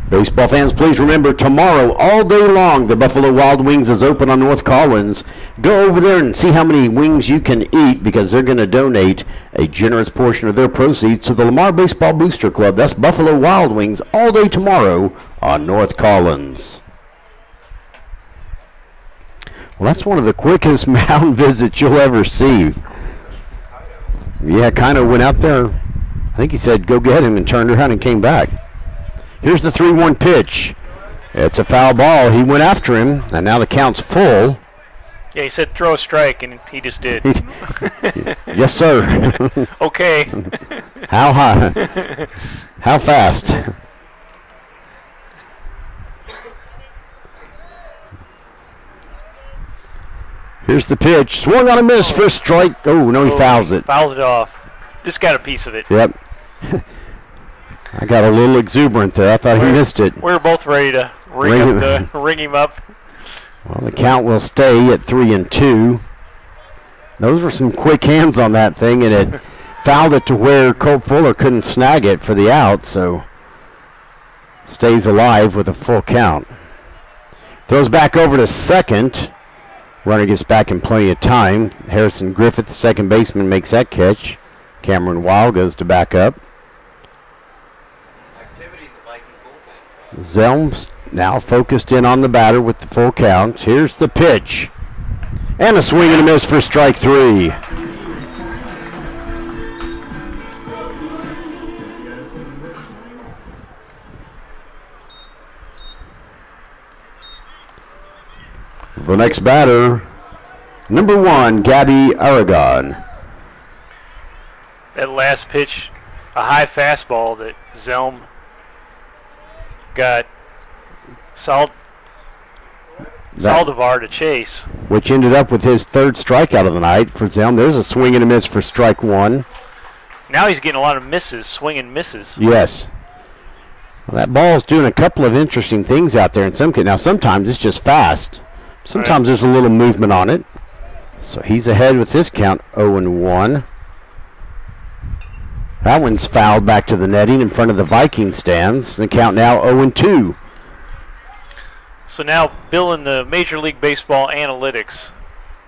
Baseball fans, please remember, tomorrow, all day long, the Buffalo Wild Wings is open on North Collins. Go over there and see how many wings you can eat, because they're going to donate a generous portion of their proceeds to the Lamar Baseball Booster Club. That's Buffalo Wild Wings all day tomorrow on North Collins. Well, that's one of the quickest mound visits you'll ever see. Yeah, Kino went out there. I think he said, go get him, and turned around and came back. Here's the 3-1 pitch. It's a foul ball. He went after him, and now the count's full. Yeah, he said throw a strike, and he just did. Yes, sir. Okay. How high? How fast? Here's the pitch. Swung on a miss for a strike. Oh, no, he fouls it. Fouls it off. Just got a piece of it. Yep. I got a little exuberant there. I thought he missed it. We were both ready to ring him up. Well, the count will stay at 3-2. Those were some quick hands on that thing, and it fouled it to where Colt Fuller couldn't snag it for the out, so stays alive with a full count. Throws back over to second. Runner gets back in plenty of time. Harrison Griffith, the second baseman, makes that catch. Cameron Weil goes to back up. Zelm now focused in on the batter with the full count. Here's the pitch. And a swing and a miss for strike 3. The next batter, number 1, Gabby Aragon. That last pitch, a high fastball that Zelm got Saldivar to chase. Which ended up with his 3rd strikeout of the night for Zelm. There's a swing and a miss for strike 1. Now he's getting a lot of misses, swing and misses. Yes. Well, that ball's doing a couple of interesting things out there in some cases. Now, sometimes it's just fast. Sometimes there's a little movement on it. So he's ahead with this count, 0-1. That one's fouled back to the netting in front of the Viking stands. The count now 0-2. So now, Bill, in the Major League Baseball analytics,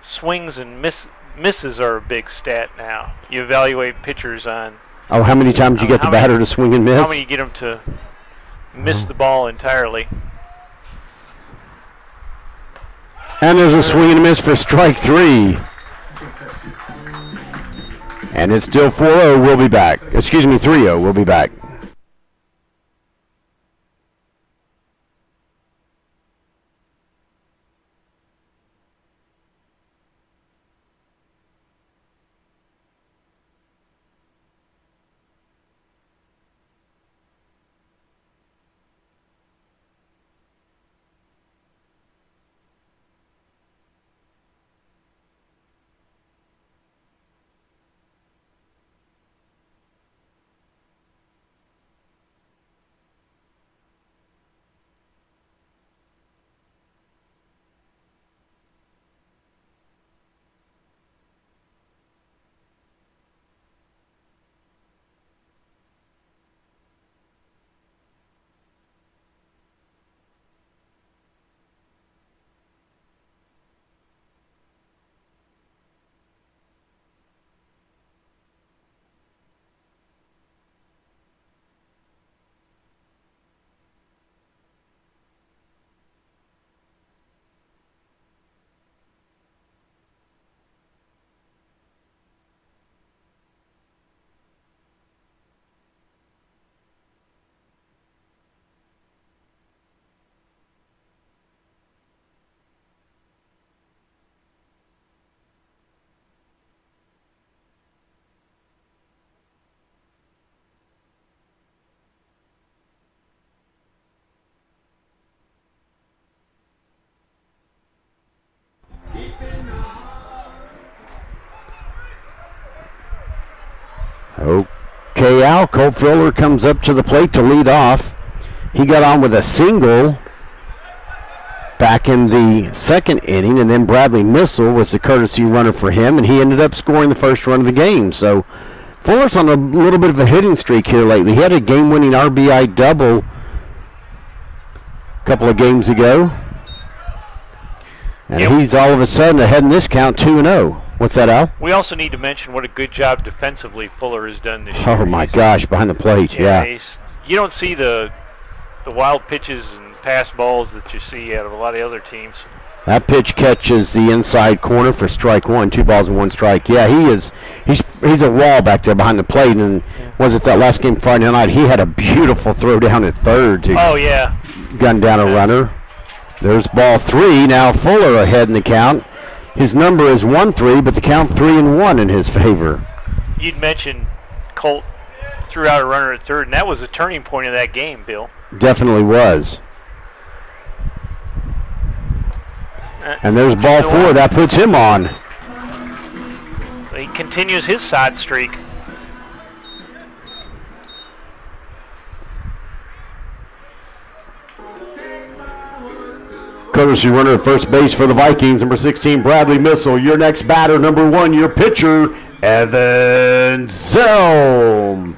swings and misses are a big stat now. You evaluate pitchers on... Oh, how many times you get the batter to swing and miss? How many you get them to miss the ball entirely. And there's a swing and a miss for strike 3. And it's still 4-0. We'll be back. Excuse me, 3-0. We'll be back. Al. Colt Fuller comes up to the plate to lead off. He got on with a single back in the second inning, and then Bradley Missile was the courtesy runner for him, and he ended up scoring the first run of the game. So Fuller's on a little bit of a hitting streak here lately. He had a game-winning RBI double a couple of games ago, and he's all of a sudden ahead in this count 2-0. What's that, Al? We also need to mention what a good job defensively Fuller has done this year. Oh, my gosh, behind the plate, yeah. You don't see the wild pitches and pass balls that you see out of a lot of other teams. That pitch catches the inside corner for strike one, 2 balls and 1 strike. Yeah, he's a wall back there behind the plate, and was it that last game Friday night? He had a beautiful throw down at third to gun down a runner. There's ball 3. Now Fuller ahead in the count. His number is 1-3, but the count 3-1 in his favor. You'd mentioned Colt threw out a runner at third, and that was a turning point of that game, Bill. Definitely was. And there's ball 4. That puts him on. So he continues his side streak. Courtesy runner at first base for the Vikings, number 16, Bradley Missile. Your next batter, number 1, your pitcher, Evan Zelm.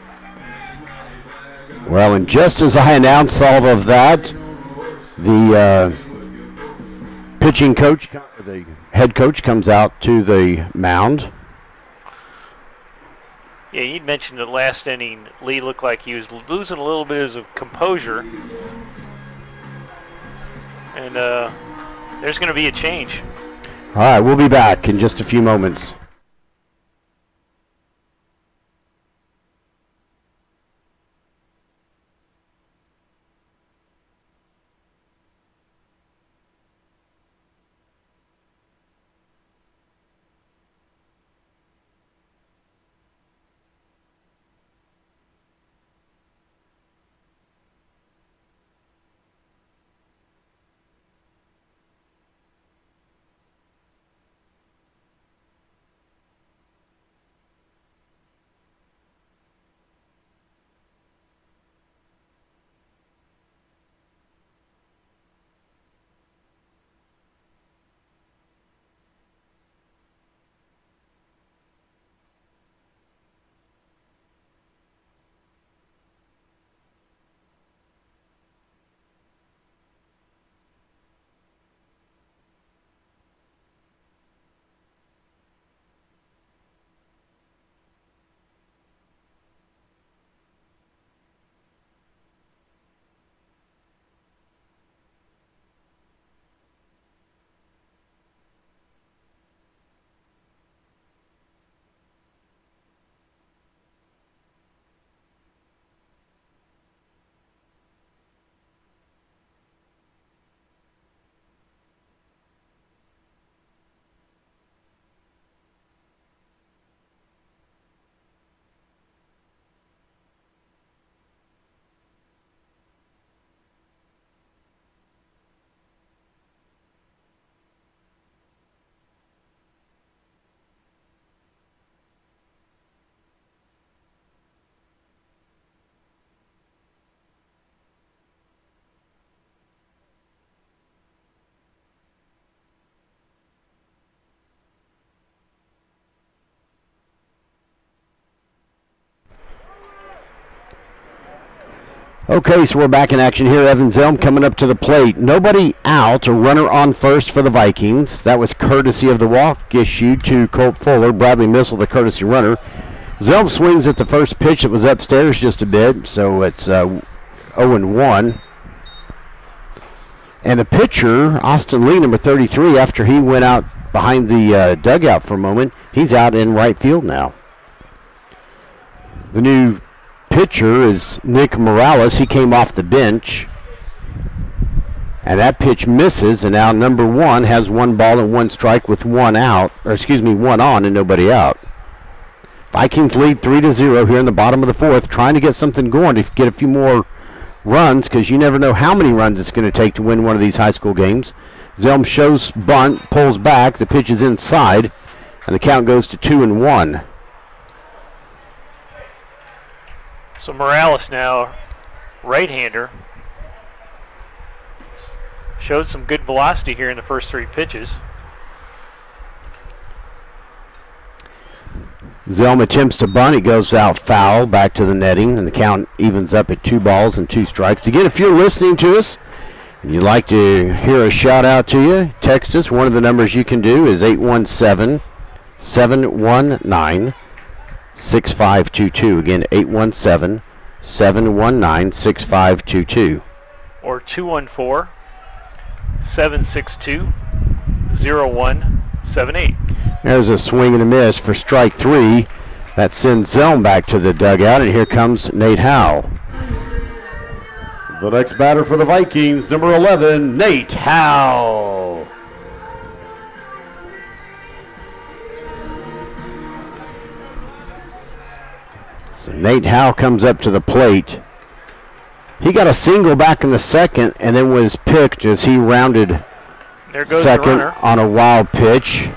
Well, and just as I announce all of that, the pitching coach, the head coach, comes out to the mound. Yeah, you'd mentioned the last inning, Lee looked like he was losing a little bit of composure. And there's going to be a change. All right, we'll be back in just a few moments. Okay, so we're back in action here. Evan Zelm coming up to the plate. Nobody out, a runner on first for the Vikings. That was courtesy of the walk issued to Colt Fuller. Bradley Missile, the courtesy runner. Zelm swings at the first pitch. It was upstairs just a bit, so it's 0-1. And the pitcher, Austin Lee, number 33, after he went out behind the dugout for a moment, he's out in right field now. The new pitcher is Nick Morales. He came off the bench, and that pitch misses, and now number 1 has 1 ball and 1 strike with 1 out, or excuse me, 1 on and nobody out. Vikings lead 3-0 here in the bottom of the 4th, trying to get something going to get a few more runs, because you never know how many runs it's going to take to win one of these high school games. Zelm shows bunt, pulls back, the pitch is inside, and the count goes to 2-1. So Morales now, right-hander, showed some good velocity here in the first 3 pitches. Zelm attempts to bunt. It goes out foul, back to the netting, and the count evens up at 2 balls and 2 strikes. Again, if you're listening to us and you'd like to hear a shout out to you, text us. One of the numbers you can do is 817-719-6522. Again, 817-719-6522. Or 214-762-0178. There's a swing and a miss for strike 3. That sends Zelm back to the dugout, and here comes Nate Howe. The next batter for the Vikings, number 11, Nate Howe. So Nate Howe comes up to the plate. He got a single back in the second and then was picked as he rounded There goes second the runner. on a wild pitch.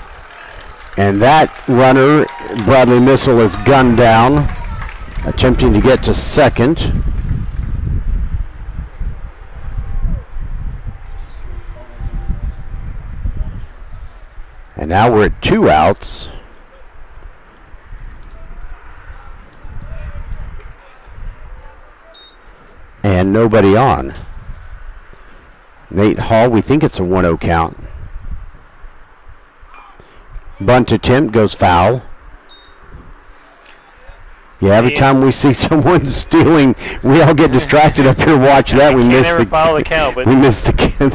And that runner, Bradley Missile, is gunned down, attempting to get to second. And now we're at 2 outs. And nobody on. Nate Hall, we think it's a 1-0 count. Bunt attempt goes foul. Yeah, every time we see someone stealing, we all get distracted up here. Watch that. We missed never follow the count, but we missed the call.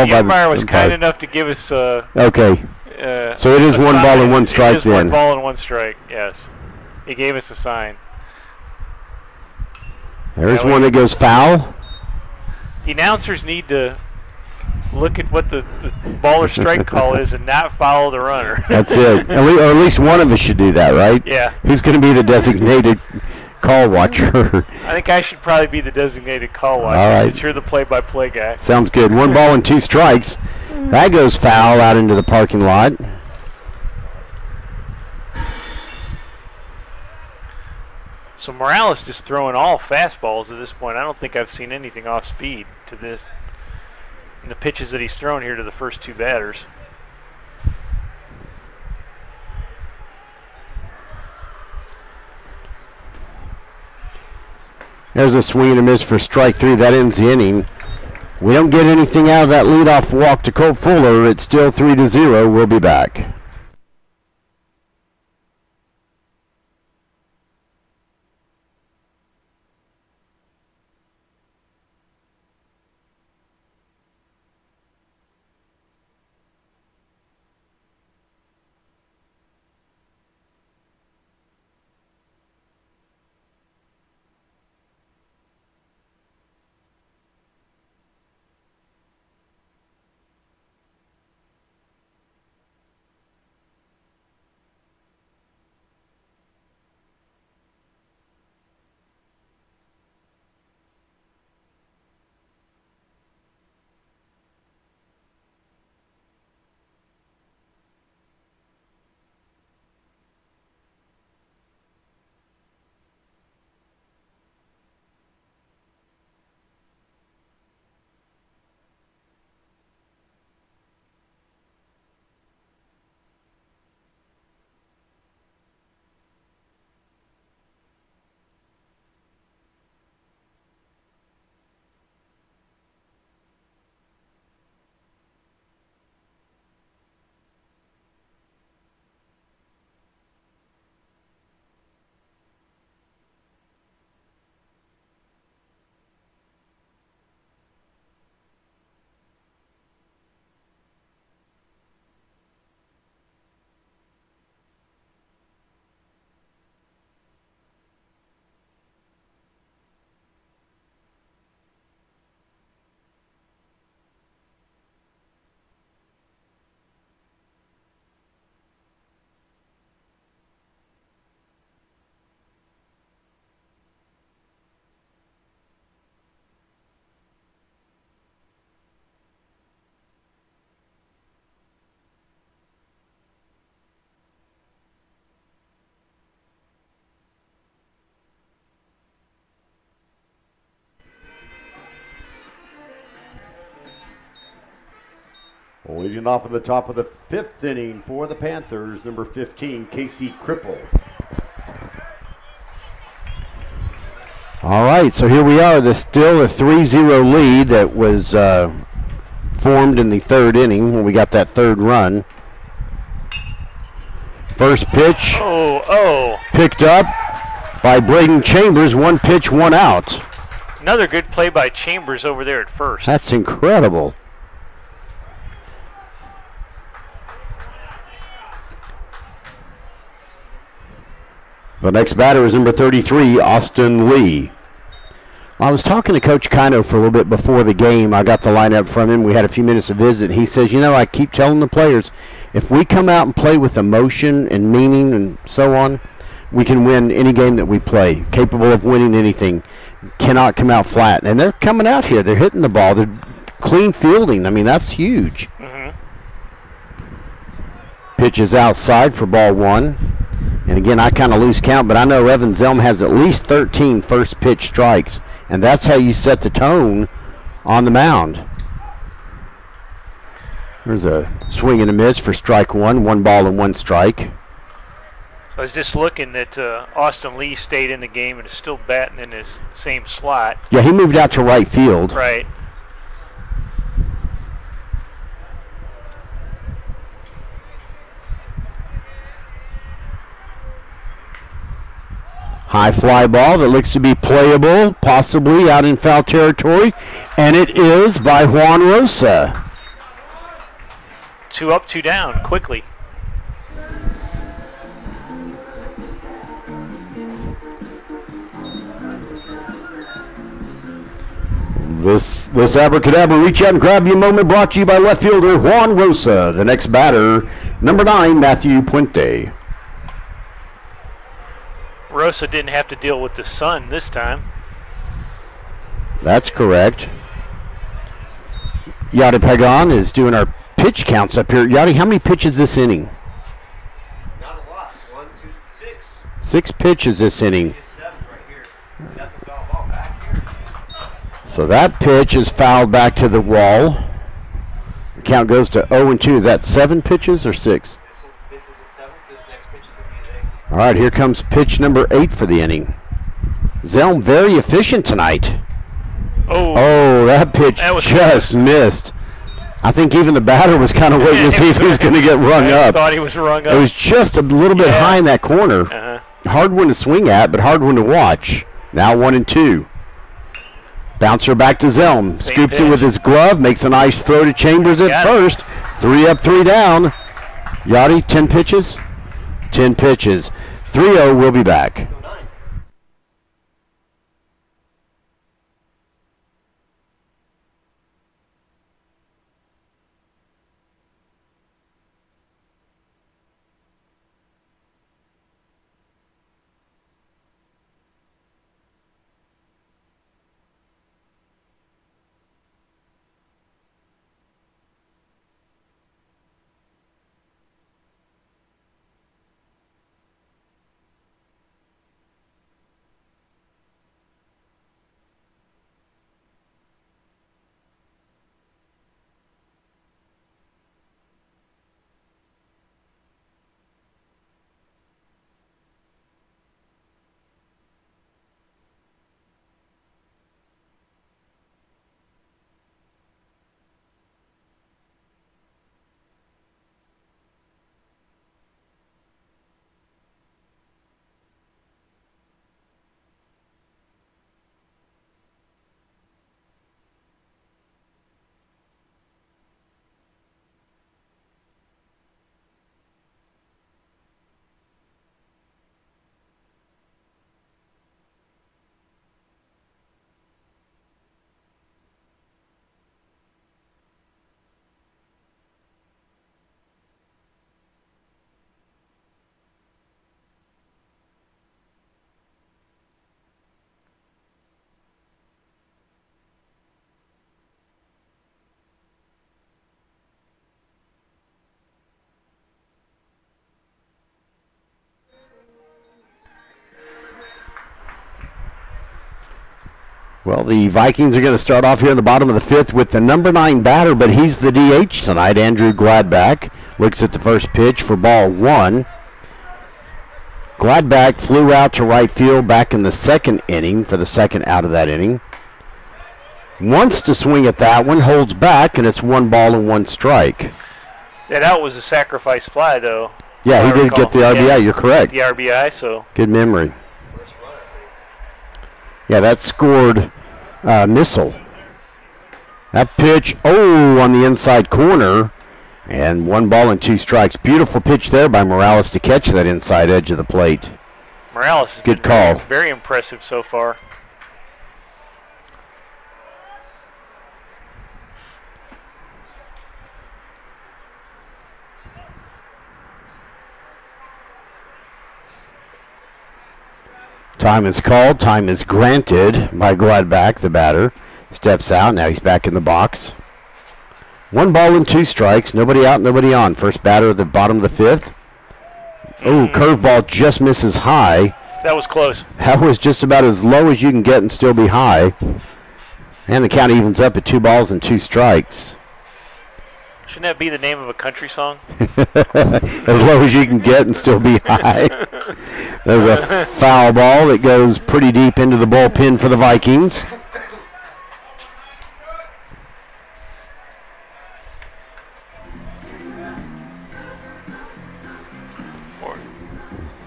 The umpire was kind enough to give us. Okay. So it is 1 ball and 1 strike it is then. 1 ball and 1 strike. Yes, he gave us a sign. There's one that goes foul. The announcers need to look at what the ball or strike call is and not follow the runner. That's it. Or at least one of us should do that, right? Yeah. Who's going to be the designated call watcher? I think I should probably be the designated call watcher All right. since you're the play-by-play guy. Sounds good. 1 ball and 2 strikes. That goes foul out into the parking lot. So Morales just throwing all fastballs at this point. I don't think I've seen anything off speed to this in the pitches that he's thrown here to the first 2 batters. There's a swing and a miss for strike 3. That ends the inning. We don't get anything out of that leadoff walk to Colt Fuller. It's still 3-0. We'll be back. Leading off at the top of the 5th inning for the Panthers, number 15, Casey Cripple. All right, so here we are. There's still a 3-0 lead that was formed in the 3rd inning when we got that 3rd run. First pitch picked up by Braden Chambers. 1 pitch, 1 out. Another good play by Chambers over there at first. That's incredible. The next batter is number 33, Austin Lee. I was talking to Coach Kino for a little bit before the game. I got the lineup from him. We had a few minutes to visit. He says, I keep telling the players, if we come out and play with emotion and meaning and so on, we can win any game that we play. Capable of winning anything. Cannot come out flat. And they're coming out here. They're hitting the ball. They're clean fielding. I mean, that's huge. Mm-hmm. Pitch is outside for ball 1. And again, I kind of lose count, but I know Evan Zelm has at least 13 first pitch strikes. And that's how you set the tone on the mound. There's a swing and a miss for strike 1. 1 ball and 1 strike. So I was just looking that Austin Lee stayed in the game and is still batting in his same slot. Yeah, he moved out to right field. Right. High fly ball that looks to be playable, possibly out in foul territory, and it is by Juan Rosa. 2 up, 2 down, quickly. This abracadabra reach out and grab you moment brought to you by left fielder Juan Rosa. The next batter, number 9, Matthew Puente. Rosa didn't have to deal with the sun this time. That's correct. Yadi Pagan is doing our pitch counts up here. Yadi, how many pitches this inning? Not a lot. 1, 2, 6. 6 pitches this inning. It's 7 right here. That's a foul ball back here. So that pitch is fouled back to the wall. The count goes to 0-2. Is that 7 pitches or 6? This is a 7. This next pitch is going to be his 8. All right, here comes pitch number 8 for the inning. Zelm very efficient tonight. Oh, that pitch just missed. I think even the batter was kind of waiting to see if he was going to get rung I up. thought he was rung up. It was just a little bit high in that corner. Hard one to swing at, but hard one to watch. Now 1-2. Bouncer back to Zelm. Scoops it with his glove, makes a nice throw to Chambers at first. 3 up, 3 down. Yachty, 10 pitches? 10 pitches. 3-0, we'll be back. Well, the Vikings are going to start off here in the bottom of the 5th with the number 9 batter, but he's the DH tonight. Andrew Gladback looks at the first pitch for ball 1. Gladback flew out to right field back in the 2nd inning for the 2nd out of that inning. Wants to swing at that one, holds back, and it's 1 ball and 1 strike. That out was a sacrifice fly, though. Yeah, he did get the RBI. Yeah, You're correct. the RBI, so. Good memory. Yeah, that scored Missile. That pitch, on the inside corner, and 1 ball and 2 strikes. Beautiful pitch there by Morales to catch that inside edge of the plate. Morales has Good been call. very impressive so far. Time is called. Time is granted by Gladback, the batter. Steps out. Now he's back in the box. 1 ball and 2 strikes. Nobody out, nobody on. First batter at the bottom of the 5th. Curveball just misses high. That was close. That was just about as low as you can get and still be high. And the count evens up at 2 balls and 2 strikes. Shouldn't that be the name of a country song? As low as you can get and still be high. There's a foul ball that goes pretty deep into the bullpen for the Vikings.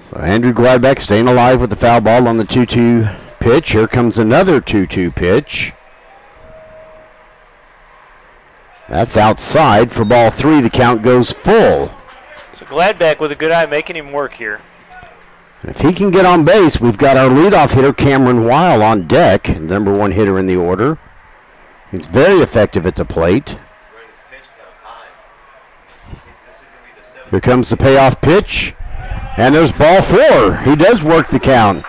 So Andrew Gladback staying alive with the foul ball on the 2-2 pitch. Here comes another 2-2 pitch. That's outside for ball 3. The count goes full. So Gladback with a good eye making him work here. If he can get on base, we've got our leadoff hitter Cameron Weil on deck, number 1 hitter in the order. He's very effective at the plate. Here comes the payoff pitch, and there's ball 4. He does work the count.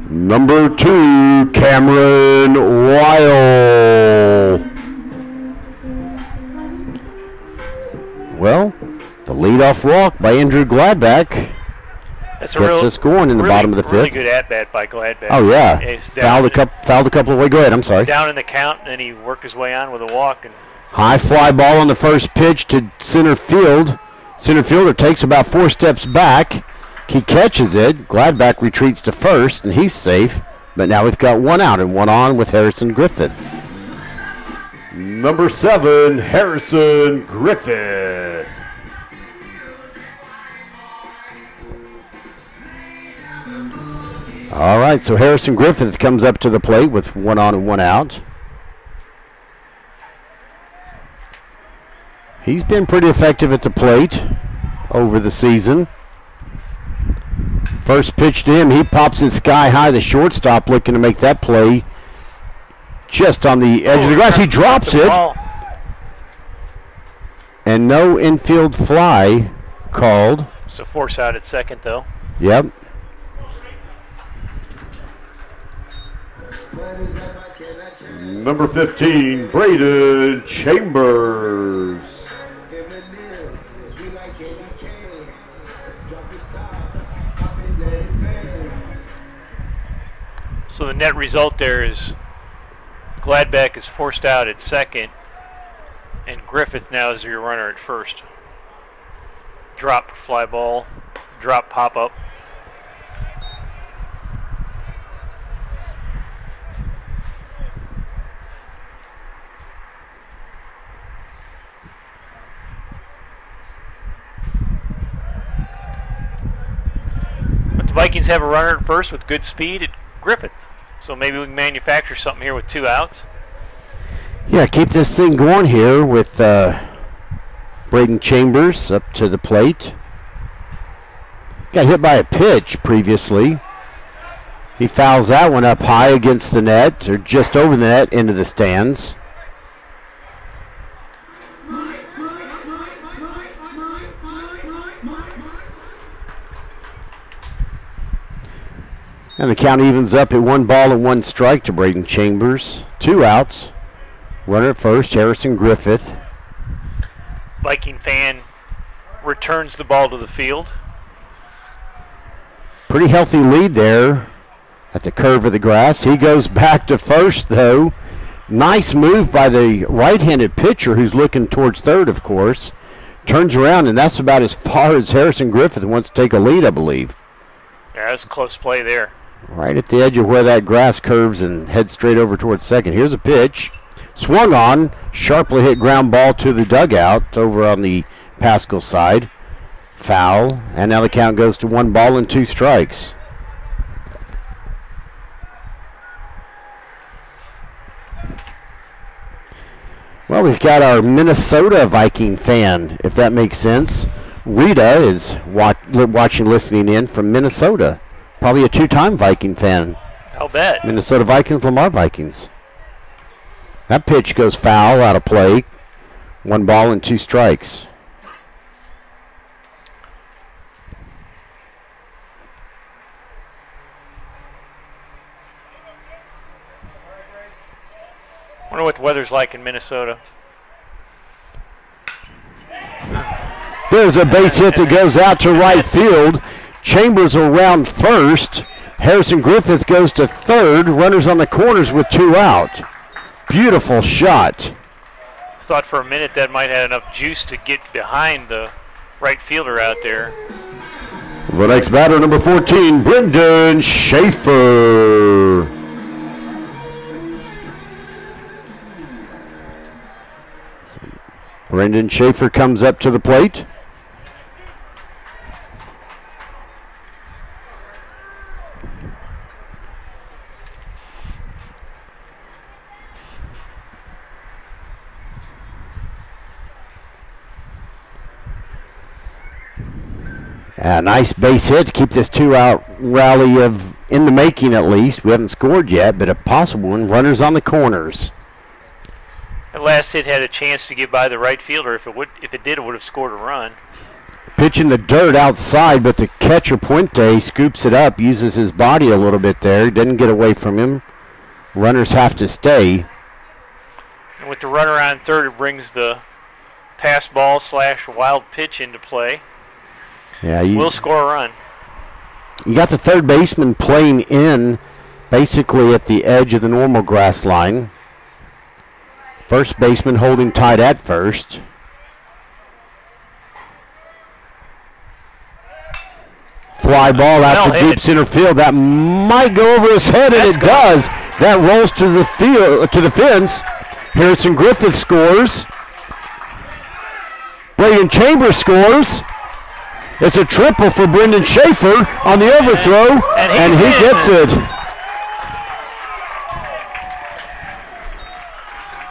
Number 2, Cameron Weil. Well, the leadoff walk by Andrew Gladback That's gets us going in the bottom of the 5th. Really good at-bat by Gladback. Oh, yeah. He's Fouled a couple of ways. Go ahead, I'm sorry. Down in the count, and then he worked his way on with a walk. And High fly ball on the first pitch to center field. Center fielder takes about 4 steps back. He catches it. Gladback retreats to first, and he's safe. But now we've got 1 out and 1 on with Harrison Griffith. Number 7, Harrison Griffith. All right, so Harrison Griffith comes up to the plate with 1 on and 1 out. He's been pretty effective at the plate over the season. First pitch to him, he pops it sky high. The shortstop looking to make that play just on the edge of the grass. He drops it. And no infield fly called. So force out at second, though. Yep. Number 15, Braden Chambers. So the net result there is Gladback is forced out at second, and Griffith now is your runner at first. Drop fly ball, drop pop up. But the Vikings have a runner at first with good speed at Griffith. So maybe we can manufacture something here with 2 outs. Yeah, keep this thing going here with Braden Chambers up to the plate. Got hit by a pitch previously. He fouls that one up high against the net, or just over the net into the stands. And the count evens up at 1 ball and 1 strike to Braden Chambers. 2 outs. Runner at first, Harrison Griffith. Viking fan returns the ball to the field. Pretty healthy lead there at the curve of the grass. He goes back to first, though. Nice move by the right-handed pitcher, who's looking towards third, of course. Turns around, and that's about as far as Harrison Griffith wants to take a lead, I believe. Yeah, that's a close play there. Right at the edge of where that grass curves and heads straight over towards second. Here's a pitch. Swung on, sharply hit ground ball to the dugout over on the Paschal side. Foul, and now the count goes to 1-2 strikes. Well, we've got our Minnesota Viking fan, if that makes sense. Rita is watching, listening in from Minnesota. Probably a 2-time Viking fan. I'll bet. Minnesota Vikings, Lamar Vikings. That pitch goes foul, out of play. 1-2 strikes. Wonder what the weather's like in Minnesota. There's a base hit that goes out to right field. Chambers will round first. Harrison Griffith goes to third. Runners on the corners with 2 out. Beautiful shot. Thought for a minute that might have enough juice to get behind the right fielder out there. The next batter, number 14, Brendan Schaefer. Brendan Schaefer comes up to the plate. A nice base hit to keep this 2-out rally in the making at least. We haven't scored yet, but a possible one. Runners on the corners. That last hit had a chance to get by the right fielder. If it did, it would have scored a run. Pitch in the dirt outside, but the catcher Puente scoops it up, uses his body a little bit there. Didn't get away from him. Runners have to stay. And with the runner on third, it brings the pass ball / wild pitch into play. Yeah, We'll score a run. You got the third baseman playing in basically at the edge of the normal grass line. First baseman holding tight at first. Fly ball out to deep center field. That might go over his head, and it does. That rolls to the field, to the fence. Harrison Griffith scores. Braden Chambers scores. It's a triple for Brendan Schaefer on the overthrow, and he gets it.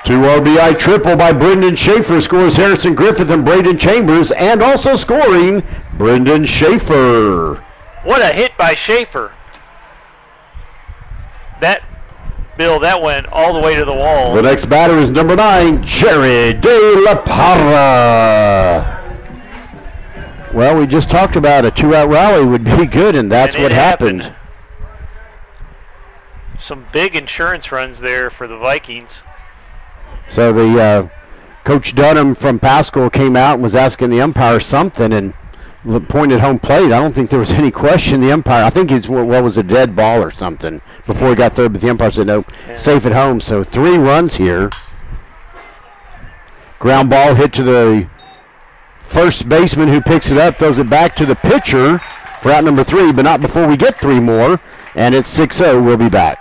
2 RBI triple by Brendan Schaefer scores Harrison Griffith and Braden Chambers, and also scoring Brendan Schaefer. What a hit by Schaefer. That went all the way to the wall. The next batter is number 9, Jerry De La Parra. Well, we just talked about a 2-out rally would be good, and that's what happened. Some big insurance runs there for the Vikings. So the Coach Dunham from Paschal came out and was asking the umpire something and pointed home plate. I don't think there was any question. The umpire, I think it's what was a dead ball or something before he got there, but the umpire said no, safe at home. So 3 runs here. Ground ball hit to the first baseman who picks it up, throws it back to the pitcher for out number 3, but not before we get 3 more, and it's 6-0. We'll be back.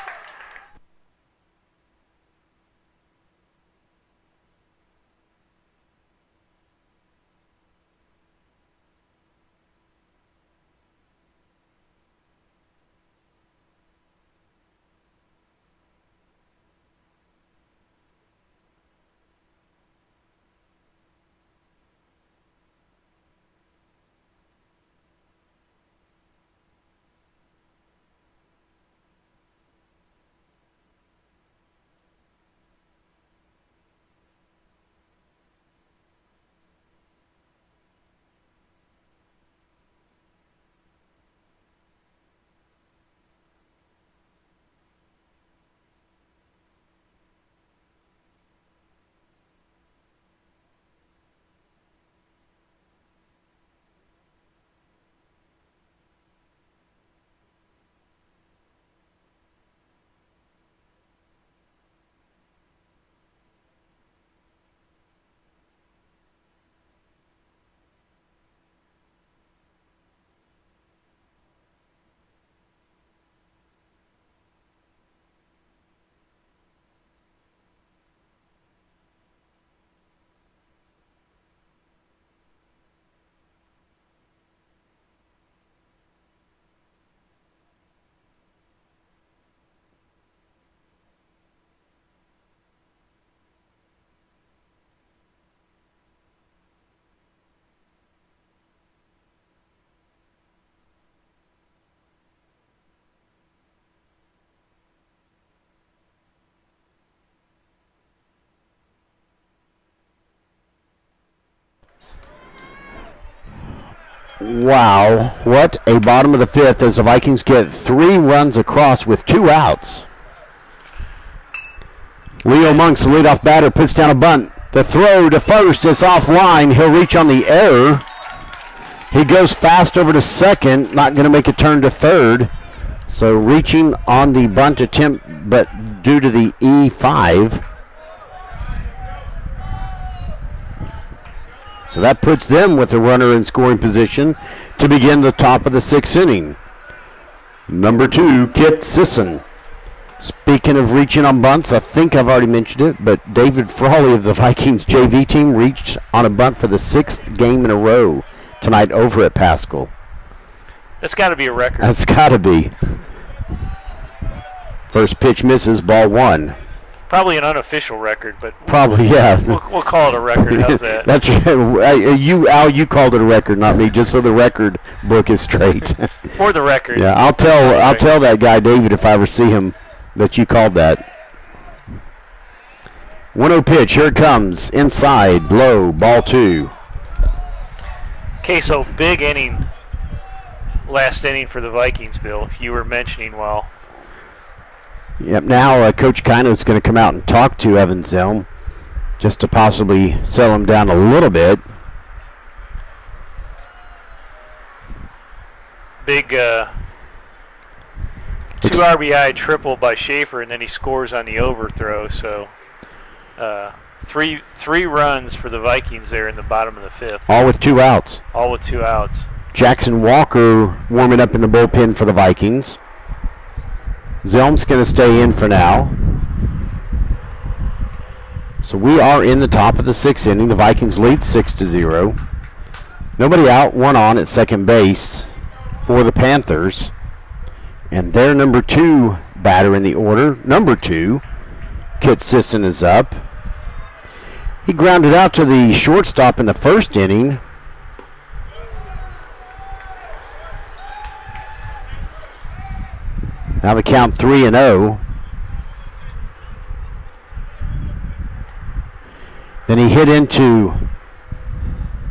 Wow, what a bottom of the fifth as the Vikings get 3 runs across with 2 outs. Leo Monks, the leadoff batter, puts down a bunt. The throw to first is offline. He'll reach on the error. He goes fast over to second, not going to make a turn to third. So reaching on the bunt attempt, but due to the E5. So that puts them with a runner in scoring position to begin the top of the 6th inning. Number 2, Kit Sisson. Speaking of reaching on bunts, I think I've already mentioned it, but David Frawley of the Vikings JV team reached on a bunt for the 6th game in a row tonight over at Paschal. That's got to be a record. That's got to be. First pitch misses, ball 1. Probably an unofficial record, but Probably, yeah. we'll call it a record. How's that? That's Al, you called it a record, not me, just so the record book is straight. For the record. Yeah, I'll tell that guy David if I ever see him that you called that. 1-0 pitch, here it comes, inside, low, ball 2. Okay, so big inning, last inning for the Vikings, Bill. You were mentioning while. Yep, now Coach Kino's going to come out and talk to Evan Zelm just to possibly settle him down a little bit. Big 2 RBI triple by Schaefer, and then he scores on the overthrow. So three runs for the Vikings there in the bottom of the 5th. All with 2 outs. All with 2 outs. Jackson Walker warming up in the bullpen for the Vikings. Zelm's going to stay in for now. So we are in the top of the 6th inning. The Vikings lead 6-0. Nobody out, 1 on at second base for the Panthers. And their number 2 batter in the order, number 2, Kit Sisson, is up. He grounded out to the shortstop in the 1st inning. Now the count 3-0. Then he hit into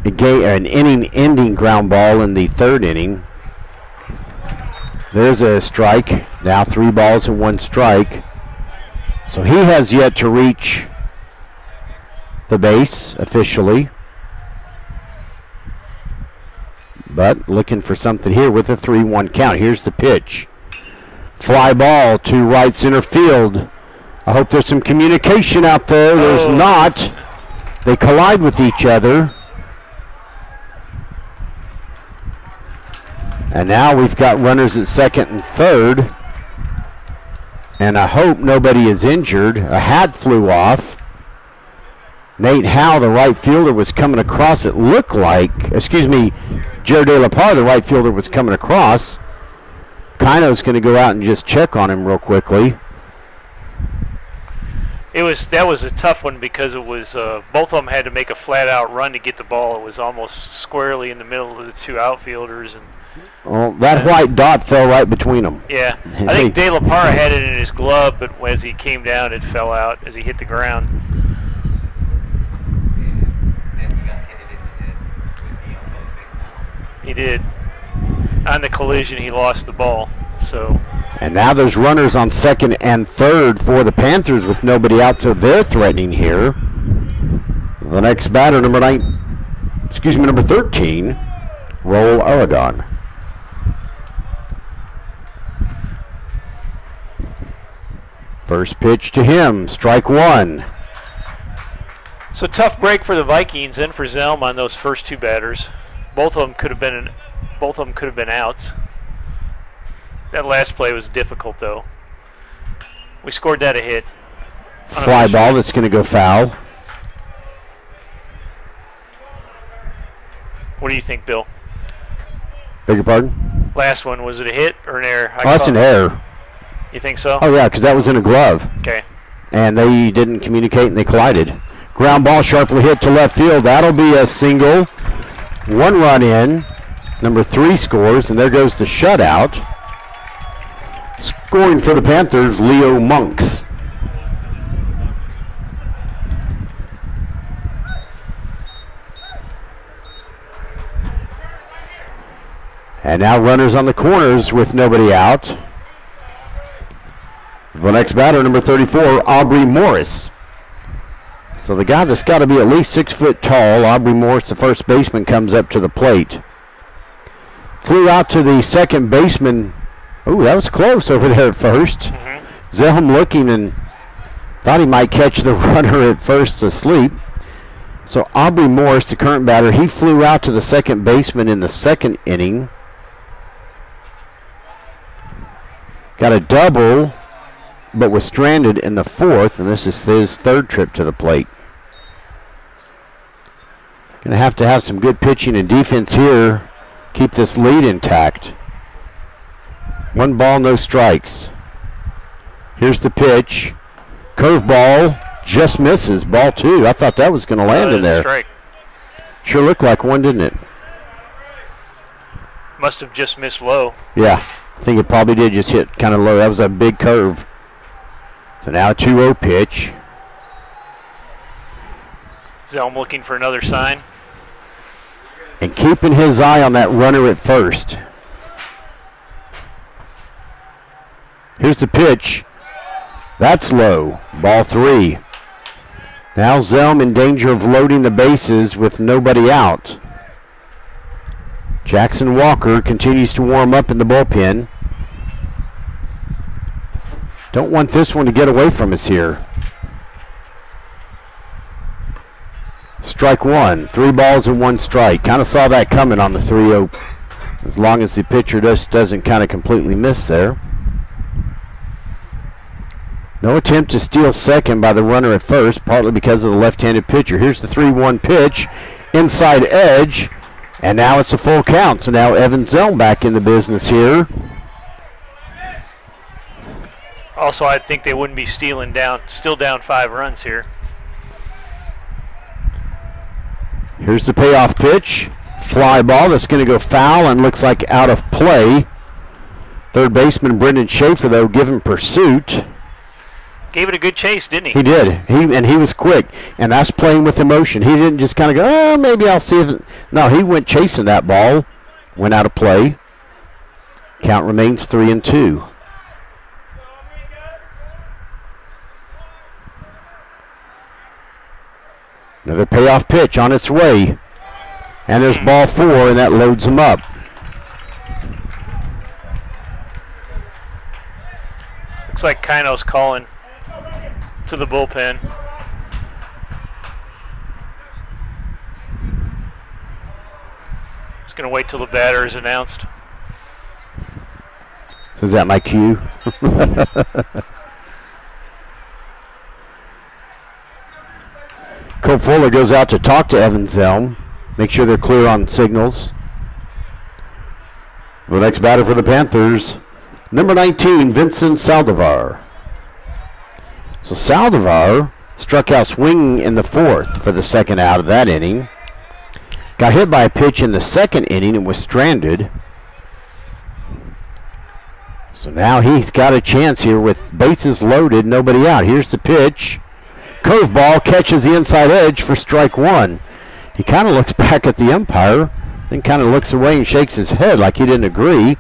an inning-ending ground ball in the 3rd inning. There's a strike. Now 3 balls and 1 strike. So he has yet to reach the base officially. But looking for something here with a 3-1 count. Here's the pitch. Fly ball to right center field. I hope there's some communication out there. There's not. They collide with each other. And now we've got runners at second and third. And I hope nobody is injured. A hat flew off. Nate Howe, the right fielder, was coming across. It looked like, Joe De La Parra, the right fielder, was coming across. Kino's going to go out and just check on him real quickly. That was a tough one because it was both of them had to make a flat-out run to get the ball. It was almost squarely in the middle of the 2 outfielders, and that white dot fell right between them. Yeah, I think De La Parra had it in his glove, but as he came down, it fell out as he hit the ground. He did. On the collision, he lost the ball. So. And now there's runners on second and third for the Panthers with nobody out, so they're threatening here. The next batter, number 13, Roll Oregon. First pitch to him, strike 1. So tough break for the Vikings and for Zelm on those first 2 batters. Both of them could have been outs. That last play was difficult, though. We scored that a hit. Fly ball that's going to go foul. What do you think, Bill? Beg your pardon? Last one, was it a hit or an error? That's an error. You think so? Oh, yeah, because that was in a glove. Okay. And they didn't communicate and they collided. Ground ball sharply hit to left field. That'll be a single. 1 run in. Number 3 scores, and there goes the shutout. Scoring for the Panthers, Leo Monks. And now runners on the corners with nobody out. The next batter, number 34, Aubrey Morris. So the guy that's got to be at least 6 foot tall, Aubrey Morris, the first baseman, comes up to the plate. Flew out to the second baseman. Ooh, that was close over there at first. Zelm looking and thought he might catch the runner at first asleep. So Aubrey Morris, the current batter, he flew out to the second baseman in the second inning. Got a double, but was stranded in the fourth, and this is his third trip to the plate. Going to have some good pitching and defense here. Keep this lead intact. 1 ball, no strikes. Here's the pitch. Curveball just misses. Ball 2. I thought that was going to land in there. Strike. Sure looked like one, didn't it? Must have just missed low. Yeah, I think it probably did just hit kind of low. That was a big curve. So now a 2-0 pitch. Zelm looking for another sign. And keeping his eye on that runner at first. Here's the pitch. That's low. Ball 3. Now Zelm in danger of loading the bases with nobody out. Jackson Walker continues to warm up in the bullpen. Don't want this one to get away from us here. Strike 1. 3 balls and 1 strike. Kind of saw that coming on the 3-0. As long as the pitcher doesn't kind of completely miss there. No attempt to steal second by the runner at first, partly because of the left-handed pitcher. Here's the 3-1 pitch. Inside edge. And now it's a full count. So now Evan Zelm back in the business here. Also, I think they wouldn't be still down 5 runs here. Here's the payoff pitch. Fly ball that's going to go foul and looks like out of play. Third baseman Brendan Schaefer, though, given pursuit. Gave it a good chase, didn't he? He did. He was quick, and that's playing with emotion. He didn't just kind of go, oh, maybe I'll see if it. No, he went chasing that ball. Went out of play. Count remains 3-2. Another payoff pitch on its way. And there's ball 4, and that loads him up. Looks like Kino's calling to the bullpen. Just going to wait till the batter is announced. So is that my cue? Colt Fuller goes out to talk to Evan Zelm. Make sure they're clear on signals. The next batter for the Panthers, number 19, Vincent Saldivar. So Saldivar struck out swinging in the 4th for the second out of that inning. Got hit by a pitch in the second inning and was stranded. So now he's got a chance here with bases loaded, nobody out. Here's the pitch. Curveball catches the inside edge for strike 1. He kind of looks back at the umpire, then kind of looks away and shakes his head like he didn't agree.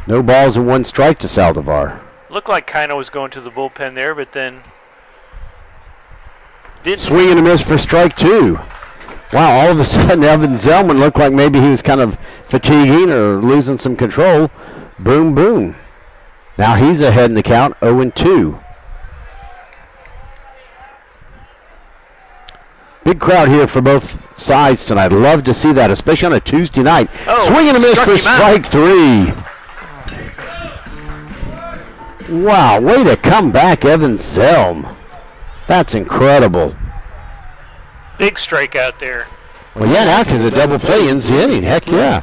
No balls and 1 strike to Saldivar. Looked like Kino was going to the bullpen there, but then didn't. Swing and a miss for strike 2. Wow, all of a sudden Evan Zelman looked like maybe he was kind of fatiguing or losing some control. Boom, boom. Now he's ahead in the count, 0-2. Big crowd here for both sides tonight. Love to see that, especially on a Tuesday night. Swing and a miss for strike 3. Wow, way to come back, Evan Zelm. That's incredible. Big strikeout there. Well, yeah, now because the double play ends the inning. Heck yeah.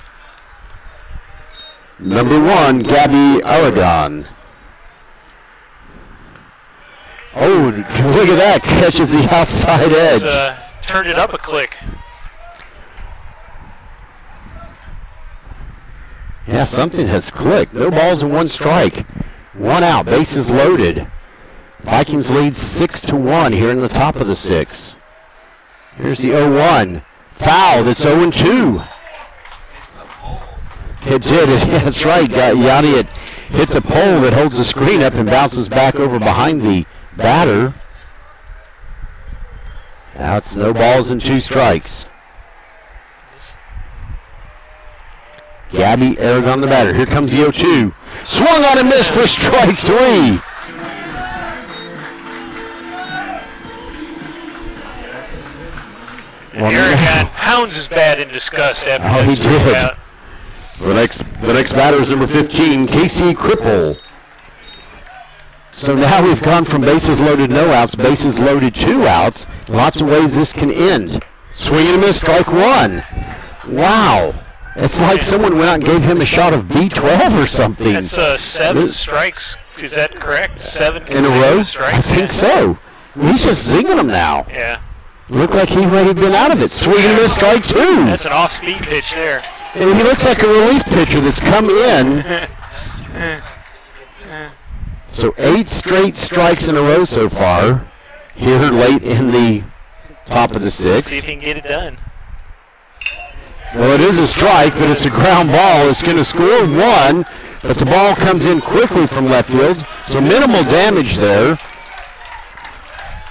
Number 1, Gabby Aragon. Oh, look at that. Catches the outside edge. Turned it up a click. Yeah, something has clicked. No balls and 1 strike. 1 out. Bases loaded. Vikings lead 6-1 here in the top of the 6th. Here's the 0-1. Fouled. It's 0-2. It did. That's right. Yanni had hit the pole that holds the screen up and bounces back over behind the batter. Now it's no balls and 2 strikes. Gabby Aragon the batter. Here comes the 0-2. Swung on and missed for strike 3. And Aragon pounds his bat in disgust after Oh, he that swing did. out. The next batter is number 15, Casey Cripple. So now we've gone from bases loaded, no outs, bases loaded, 2 outs. Lots of ways this can end. Swing and a miss, strike 1. Wow. It's like someone went out and gave him a shot of B12 or something. That's 7 strikes. Is that correct? 7 in a row? strikes? I think so. He's just zinging them now. Yeah. Looked like he might have been out of it. Swing and a miss, strike 2. That's an off-speed pitch there. And he looks like a relief pitcher that's come in. So 8 straight strikes in a row so far. Here late in the top of the See if 6th. he can get it done. Well, it is a strike, but it's a ground ball. It's going to score 1, but the ball comes in quickly from left field. So minimal damage there.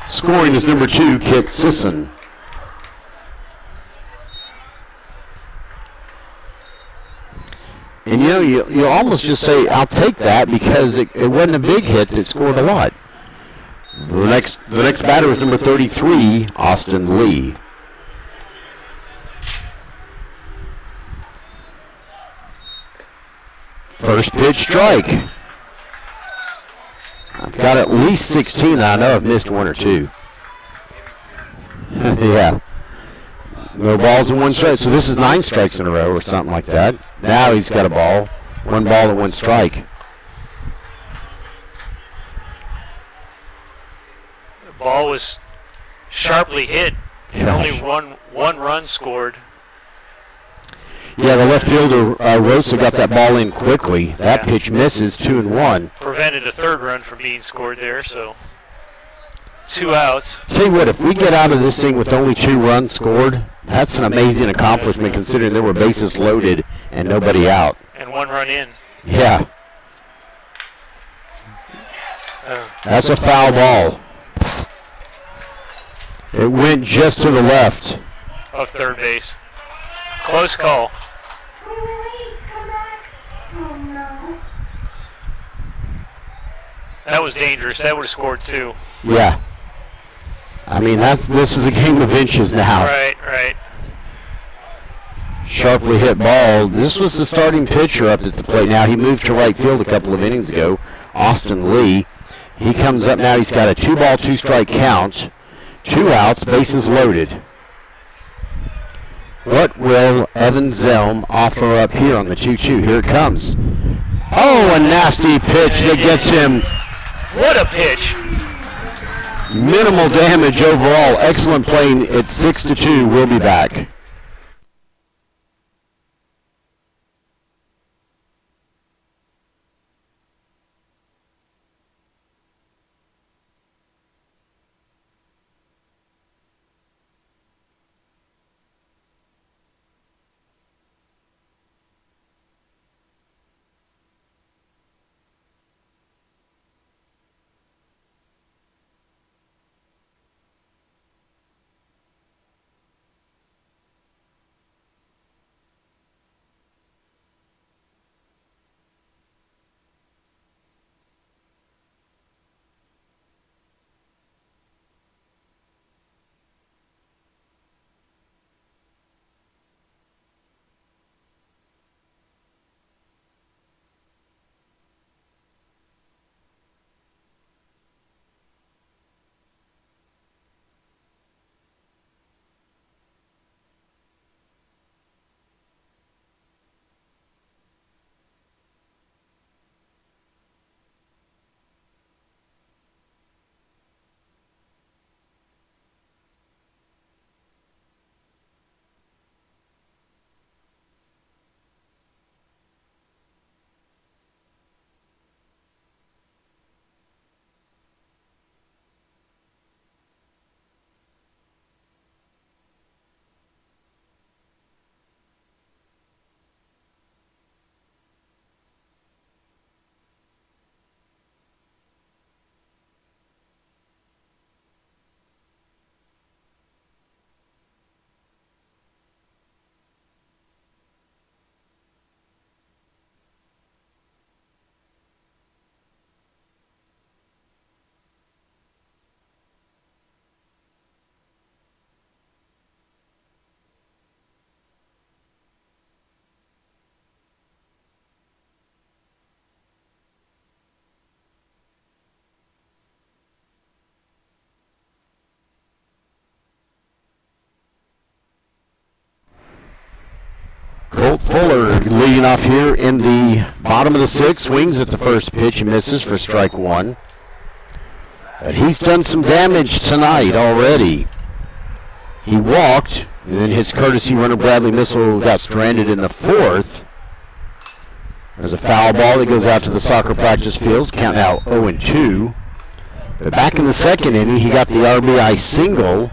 Scoring is number 2, Kit Sisson. And you almost just say, I'll take that because it wasn't a big hit that scored a lot. The next batter is number 33, Austin Lee. First pitch strike. I've got at least 16. I know I've missed 1 or 2. Yeah. No balls and 1 strike. So this is 9 strikes in a row or something like that. Now he's got a ball. 1 ball and 1 strike. The ball was sharply hit. And only one run scored. Yeah, the left fielder, Rosa, got that ball in quickly. That pitch misses, 2-1. Prevented a 3rd run from being scored there, so 2 outs. Tell you what, if we get out of this thing with only 2 runs scored, that's an amazing accomplishment considering there were bases loaded and nobody out. And 1 run in. Yeah. That's a foul ball. It went just to the left. Of 3rd base. Close call. That was dangerous. That would have scored 2. Yeah. I mean, this is a game of inches now. Right. Sharply hit ball. This was the starting pitcher up at the plate. Now he moved to right field a couple of innings ago, Austin Lee. He comes up now. He's got a 2-ball, 2-strike count. 2 outs, bases loaded. What will Evan Zelm offer up here on the 2-2? Here it comes. Oh, a nasty pitch that gets him. What a pitch. Minimal damage overall. Excellent playing. It's 6-2. We'll be back. Colt Fuller leading off here in the bottom of the sixth. Swings at the first pitch and misses for strike one. But he's done some damage tonight already. He walked, and then his courtesy runner Bradley Missile got stranded in the fourth. There's a foul ball that goes out to the soccer practice fields. Count now 0-2. But back in the second inning, he got the RBI single.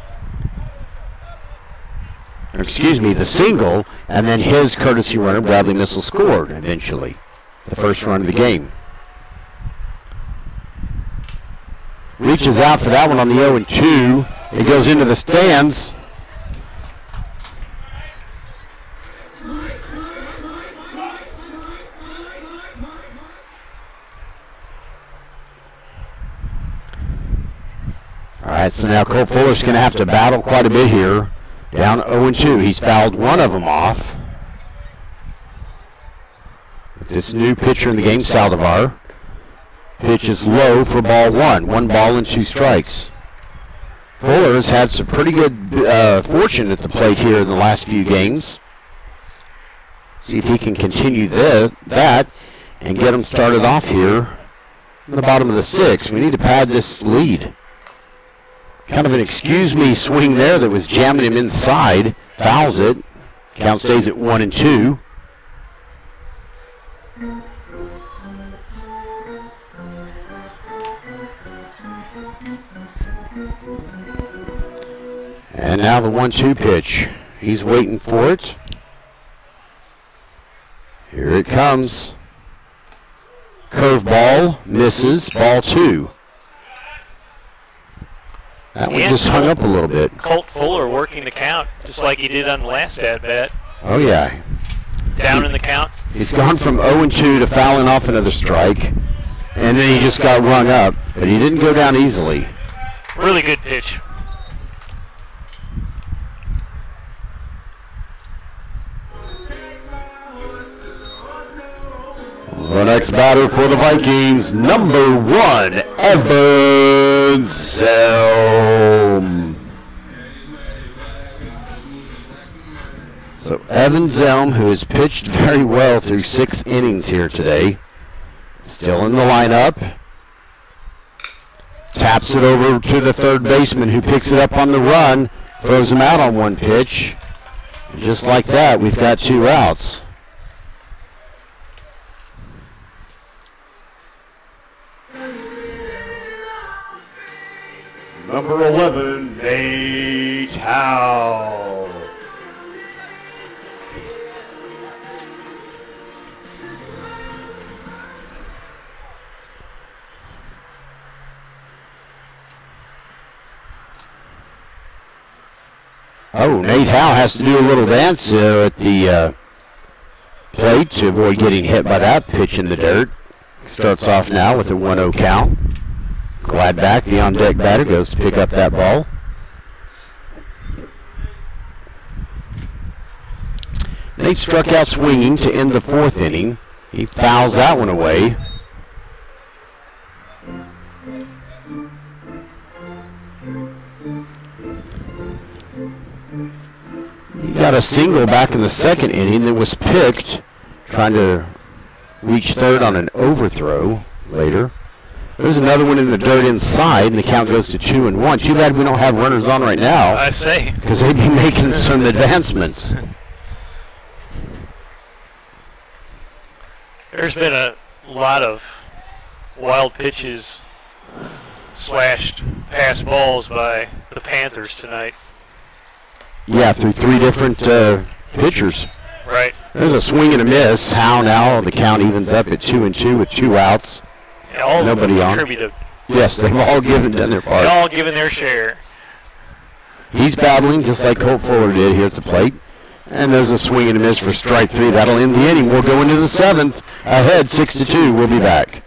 The single, and then his courtesy runner, Bradley Missile, scored eventually. The first run of the game. Reaches out for that one on the 0-2. It goes into the stands. All right, so now Colt Fuller's going to have to battle quite a bit here. Down 0-2. He's fouled one of them off. With this new pitcher in the game, Saldivar. Pitch is low for ball one. 1 ball and 2 strikes. Fuller has had some pretty good fortune at the plate here in the last few games. See if he can continue that and get him started off here in the bottom of the sixth. We need to pad this lead. Kind of an excuse-me swing there that was jamming him inside. Fouls it. Count stays at 1-2. And now the 1-2 pitch. He's waiting for it. Here it comes. Curveball, misses, ball 2. That one just hung up a little bit. Colt Fuller working the count, just like he did on the last at-bat. Oh, yeah. Down in the count. He's gone from 0-2 to fouling off another strike. And then he just got rung up. But he didn't go down easily. Really good pitch. The next batter for the Vikings, number 1, Evan Zelm. So Evan Zelm, who has pitched very well through 6 innings here today, still in the lineup. Taps it over to the third baseman, who picks it up on the run, throws him out on 1 pitch. And just like that, we've got 2 outs. Number 11, Nate Howe. Oh, Nate Howe has to do a little dance at the plate to avoid getting hit by that pitch in the dirt. Starts off now with a 1-0 count. Gladback, the on-deck batter, goes to pick up that ball. Nate struck out swinging to end the 4th inning. He fouls that one away. He got a single back in the 2nd inning that was picked, trying to reach third on an overthrow later. There's another one in the dirt inside, and the count goes to 2-1. Too bad we don't have runners on right now. I say. Because they'd be making some advancements. There's been a lot of wild pitches slashed pass balls by the Panthers tonight. Yeah, through 3 different pitchers. Right. There's a swing and a miss. Howe now, the count evens up at 2-2 with 2 outs. Yeah, all Nobody of them on. contributed. Yes, they've all done their part. They've all given their share. He's battling just like Colt Fuller did here at the plate. And there's a swing and a miss for strike 3. That'll end the inning. We'll go into the 7th. Ahead 6-2. We'll be back.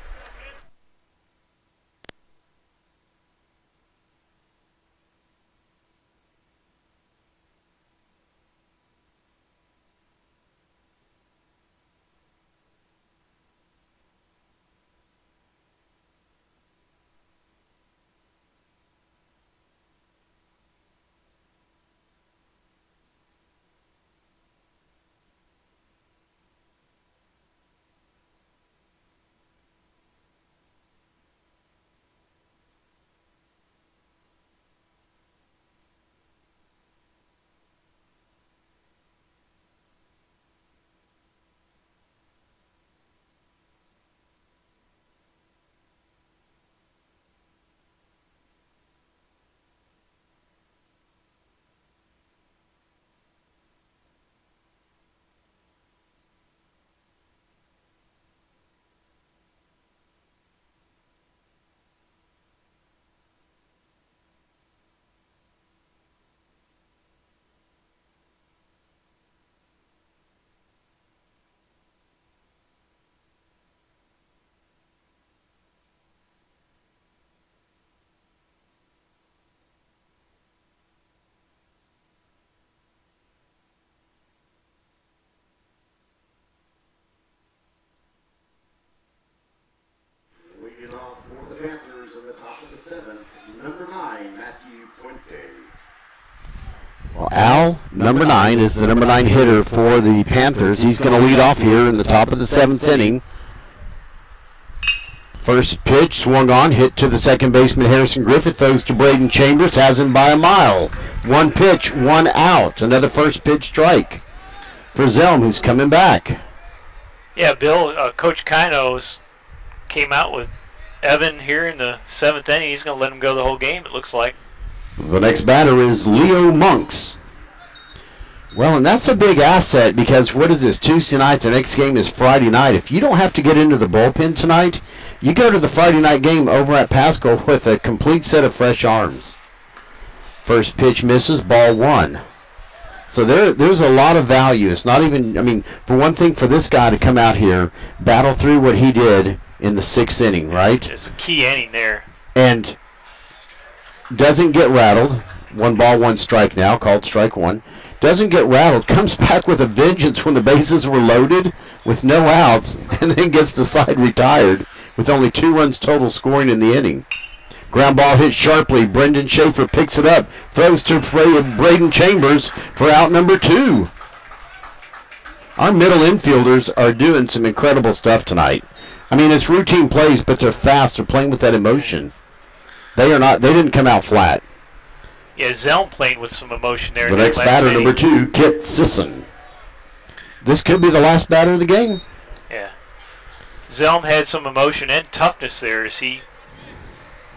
Al, number 9, is the number 9 hitter for the Panthers. He's going to lead off here in the top of the 7th inning. First pitch swung on, hit to the second baseman Harrison Griffith, throws to Braden Chambers, has him by a mile. One pitch, one out. Another first pitch strike for Zelm, who's coming back. Yeah, Bill, Coach Kino's came out with Evan here in the 7th inning. He's going to let him go the whole game, it looks like. The next batter is Leo Monks. Well, and that's a big asset because what is this, Tuesday night? The next game is Friday night. If you don't have to get into the bullpen tonight, you go to the Friday night game over at Paschal with a complete set of fresh arms. First pitch misses, ball 1. So there's a lot of value. It's not even, I mean, for one thing, for this guy to come out here, battle through what he did in the 6th inning, right? It's a key inning there. And doesn't get rattled. 1 ball, 1 strike now, called strike 1. Doesn't get rattled, comes back with a vengeance when the bases were loaded with no outs, and then gets the side retired with only 2 runs total scoring in the inning. Ground ball hit sharply. Brendan Schaefer picks it up, throws to Braden Chambers for out number 2. Our middle infielders are doing some incredible stuff tonight. I mean, it's routine plays, but they're fast. They're playing with that emotion. They didn't come out flat. Yeah, Zelm played with some emotion there. The next batter, number 2, Kit Sisson. This could be the last batter of the game. Yeah. Zelm had some emotion and toughness there as he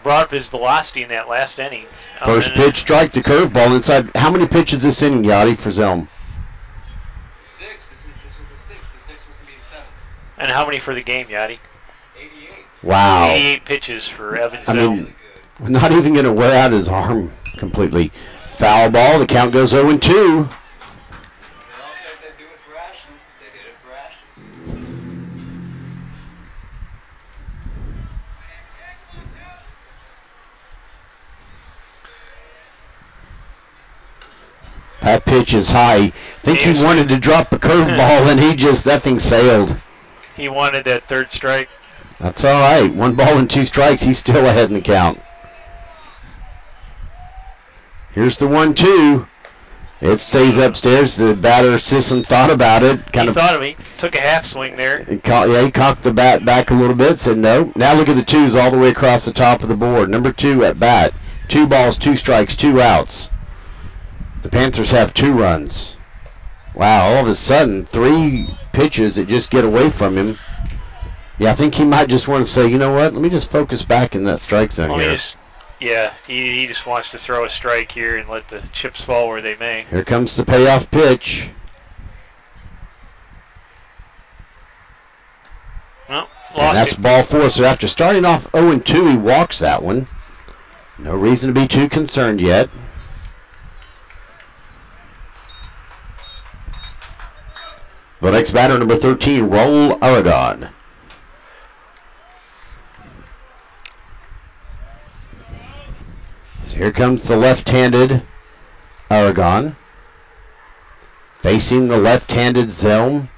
brought up his velocity in that last inning. First pitch, strike, the curveball inside. How many pitches this inning, Yachty, for Zelm? 6. This was the 6th. This next one's going to be the 7th. And how many for the game, Yachty? 88. Wow. 88 pitches for Evan Zelm. I mean, not even going to wear out his arm completely. Foul ball. The count goes 0-2. They all said they'd do it for Ashton. They did it for Ashton. That pitch is high. I think he wanted to drop a curveball, and that thing sailed. He wanted that 3rd strike. That's all right. 1 ball and 2 strikes. He's still ahead in the count. Here's the 1-2. It stays upstairs. The batter, Sisson, thought about it. He thought of it. He took a half swing there. He cocked the bat back a little bit, said no. Now look at the 2s all the way across the top of the board. Number 2 at bat. 2 balls, 2 strikes, 2 outs. The Panthers have 2 runs. Wow, all of a sudden, 3 pitches that just get away from him. Yeah, I think he might just want to say, you know what, let me just focus back in that strike zone here. He just wants to throw a strike here and let the chips fall where they may. Here comes the payoff pitch. Well, And lost that's it. ball 4. So after starting off 0-2, he walks that one. No reason to be too concerned yet. The next batter, number 13, Raul Aragon. So here comes the left-handed Aragon. Facing the left-handed Zelm.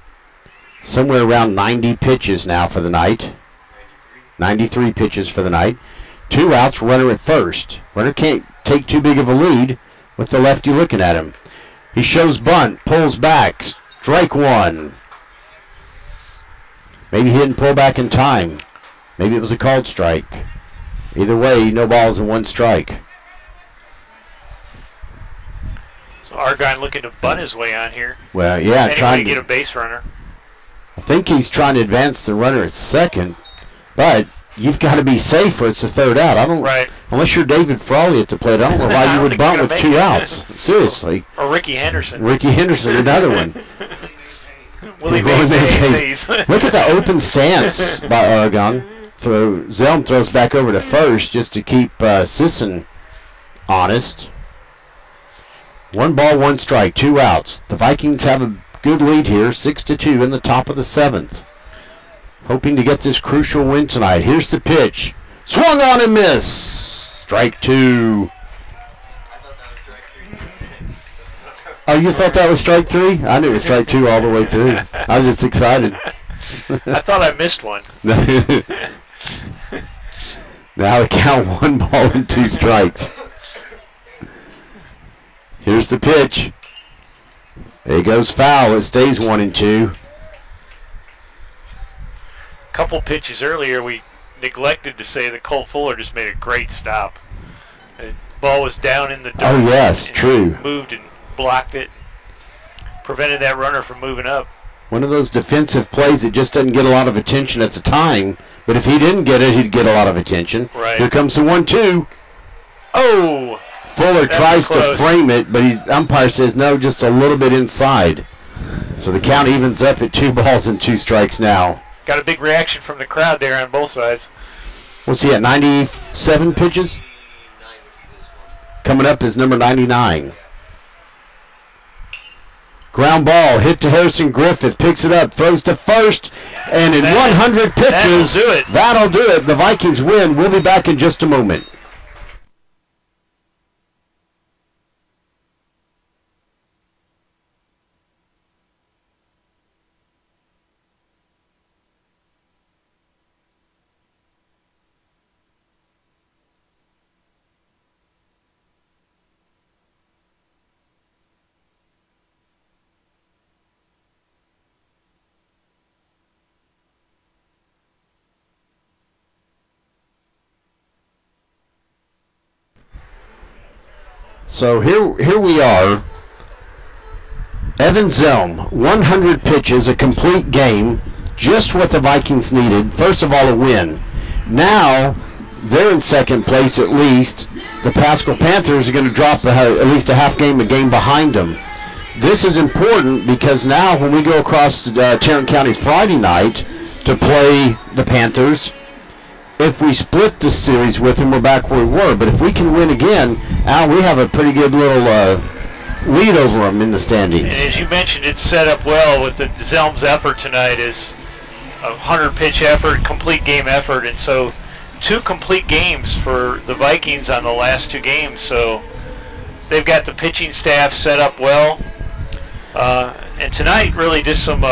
Somewhere around 90 pitches now for the night. 93 pitches for the night. 2 outs, runner at first. Runner can't take too big of a lead with the lefty looking at him. He shows bunt, pulls back. Strike 1. Maybe he didn't pull back in time. Maybe it was a called strike. Either way, no balls and 1 strike. So Argonne looking to bunt his way on here. Well, yeah, trying to get a base runner. I think he's trying to advance the runner at second, but you've got to be safe or it's the 3rd out. I don't. Right. Unless you're David Frawley at the plate, I don't know why you would bunt with 2 outs. Seriously. Or Ricky Henderson. Ricky Henderson, another one. Willie Mays Hayes. Look at the open stance by Aragon. Zelm throws back over to first just to keep Sisson honest. 1 ball, 1 strike, 2 outs. The Vikings have a good lead here, 6-2 in the top of the 7th. Hoping to get this crucial win tonight. Here's the pitch. Swung on and missed. Strike 2. I thought that was strike 3. Oh, you thought that was strike 3? I knew it was strike 2 all the way through. I was just excited. I thought I missed one. Now the count 1 ball and 2 strikes. Here's the pitch. There goes foul. It stays 1-2. Couple pitches earlier, we neglected to say that Cole Fuller just made a great stop. The ball was down in the dirt. Oh, yes, and true. Moved and blocked it. Prevented that runner from moving up. One of those defensive plays that just doesn't get a lot of attention at the time, but if he didn't get it, he'd get a lot of attention. Right. Here comes the 1-2. Oh! Fuller That tries was to close. frame it, but umpire says no, just a little bit inside. So the count evens up at 2 balls and 2 strikes now. Got a big reaction from the crowd there on both sides. What's he at, 97 pitches? Coming up is number 99. Ground ball, hit to Harrison Griffith, picks it up, throws to first, and in 100 pitches, that'll do it. That'll do it. The Vikings win. We'll be back in just a moment. So here we are. Evan Zelm, 100 pitches, a complete game, just what the Vikings needed. First of all, a win. Now they're in second place at least. The Paschal Panthers are going to drop at least a game behind them. This is important because now when we go across to Tarrant County Friday night to play the Panthers, if we split the series with them, we're back where we were. But if we can win again, Al, we have a pretty good little lead over them in the standings. And as you mentioned, it's set up well with the Zelm's effort tonight is a 100-pitch effort, complete game effort. And so 2 complete games for the Vikings on the last 2 games. So they've got the pitching staff set up well. And tonight, really just some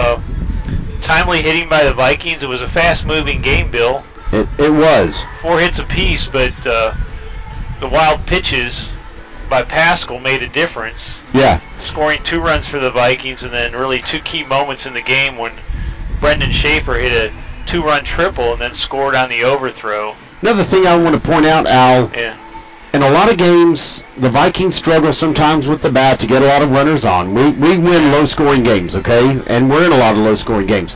timely hitting by the Vikings. It was a fast-moving game, Bill. It was. 4 hits apiece, but the wild pitches by Paschal made a difference. Yeah. Scoring 2 runs for the Vikings, and then really 2 key moments in the game when Brendan Schaefer hit a 2-run triple and then scored on the overthrow. Another thing I want to point out, Al, in a lot of games, the Vikings struggle sometimes with the bat to get a lot of runners on. We win low-scoring games, okay? And we're in a lot of low-scoring games.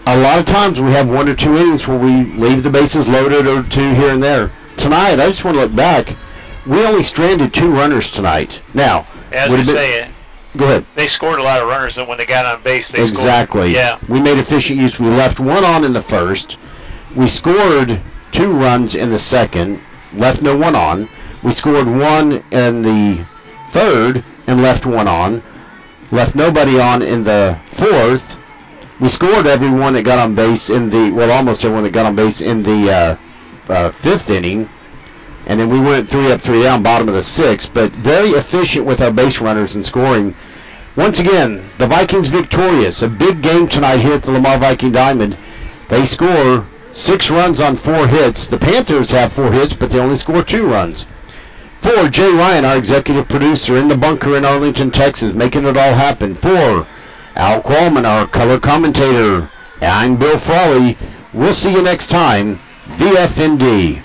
A lot of times we have 1 or 2 innings where we leave the bases loaded or 2 here and there. Tonight, I just want to look back. We only stranded 2 runners tonight. Now, as we say, go ahead. They scored a lot of runners, and when they got on base, they exactly. scored. Yeah. We made efficient use. We left 1 on in the first. We scored 2 runs in the second, left no 1 on. We scored 1 in the third and left 1 on. Left nobody on in the fourth. We scored everyone that got on base almost everyone that got on base in the 5th inning. And then we went 3 up, 3 down, bottom of the 6th. But very efficient with our base runners and scoring. Once again, the Vikings victorious. A big game tonight here at the Lamar Viking Diamond. They score 6 runs on 4 hits. The Panthers have 4 hits, but they only score 2 runs. For Jay Ryan, our executive producer in the bunker in Arlington, Texas, making it all happen. For Al Qualman, our color commentator. I'm Bill Frawley. We'll see you next time. VFND.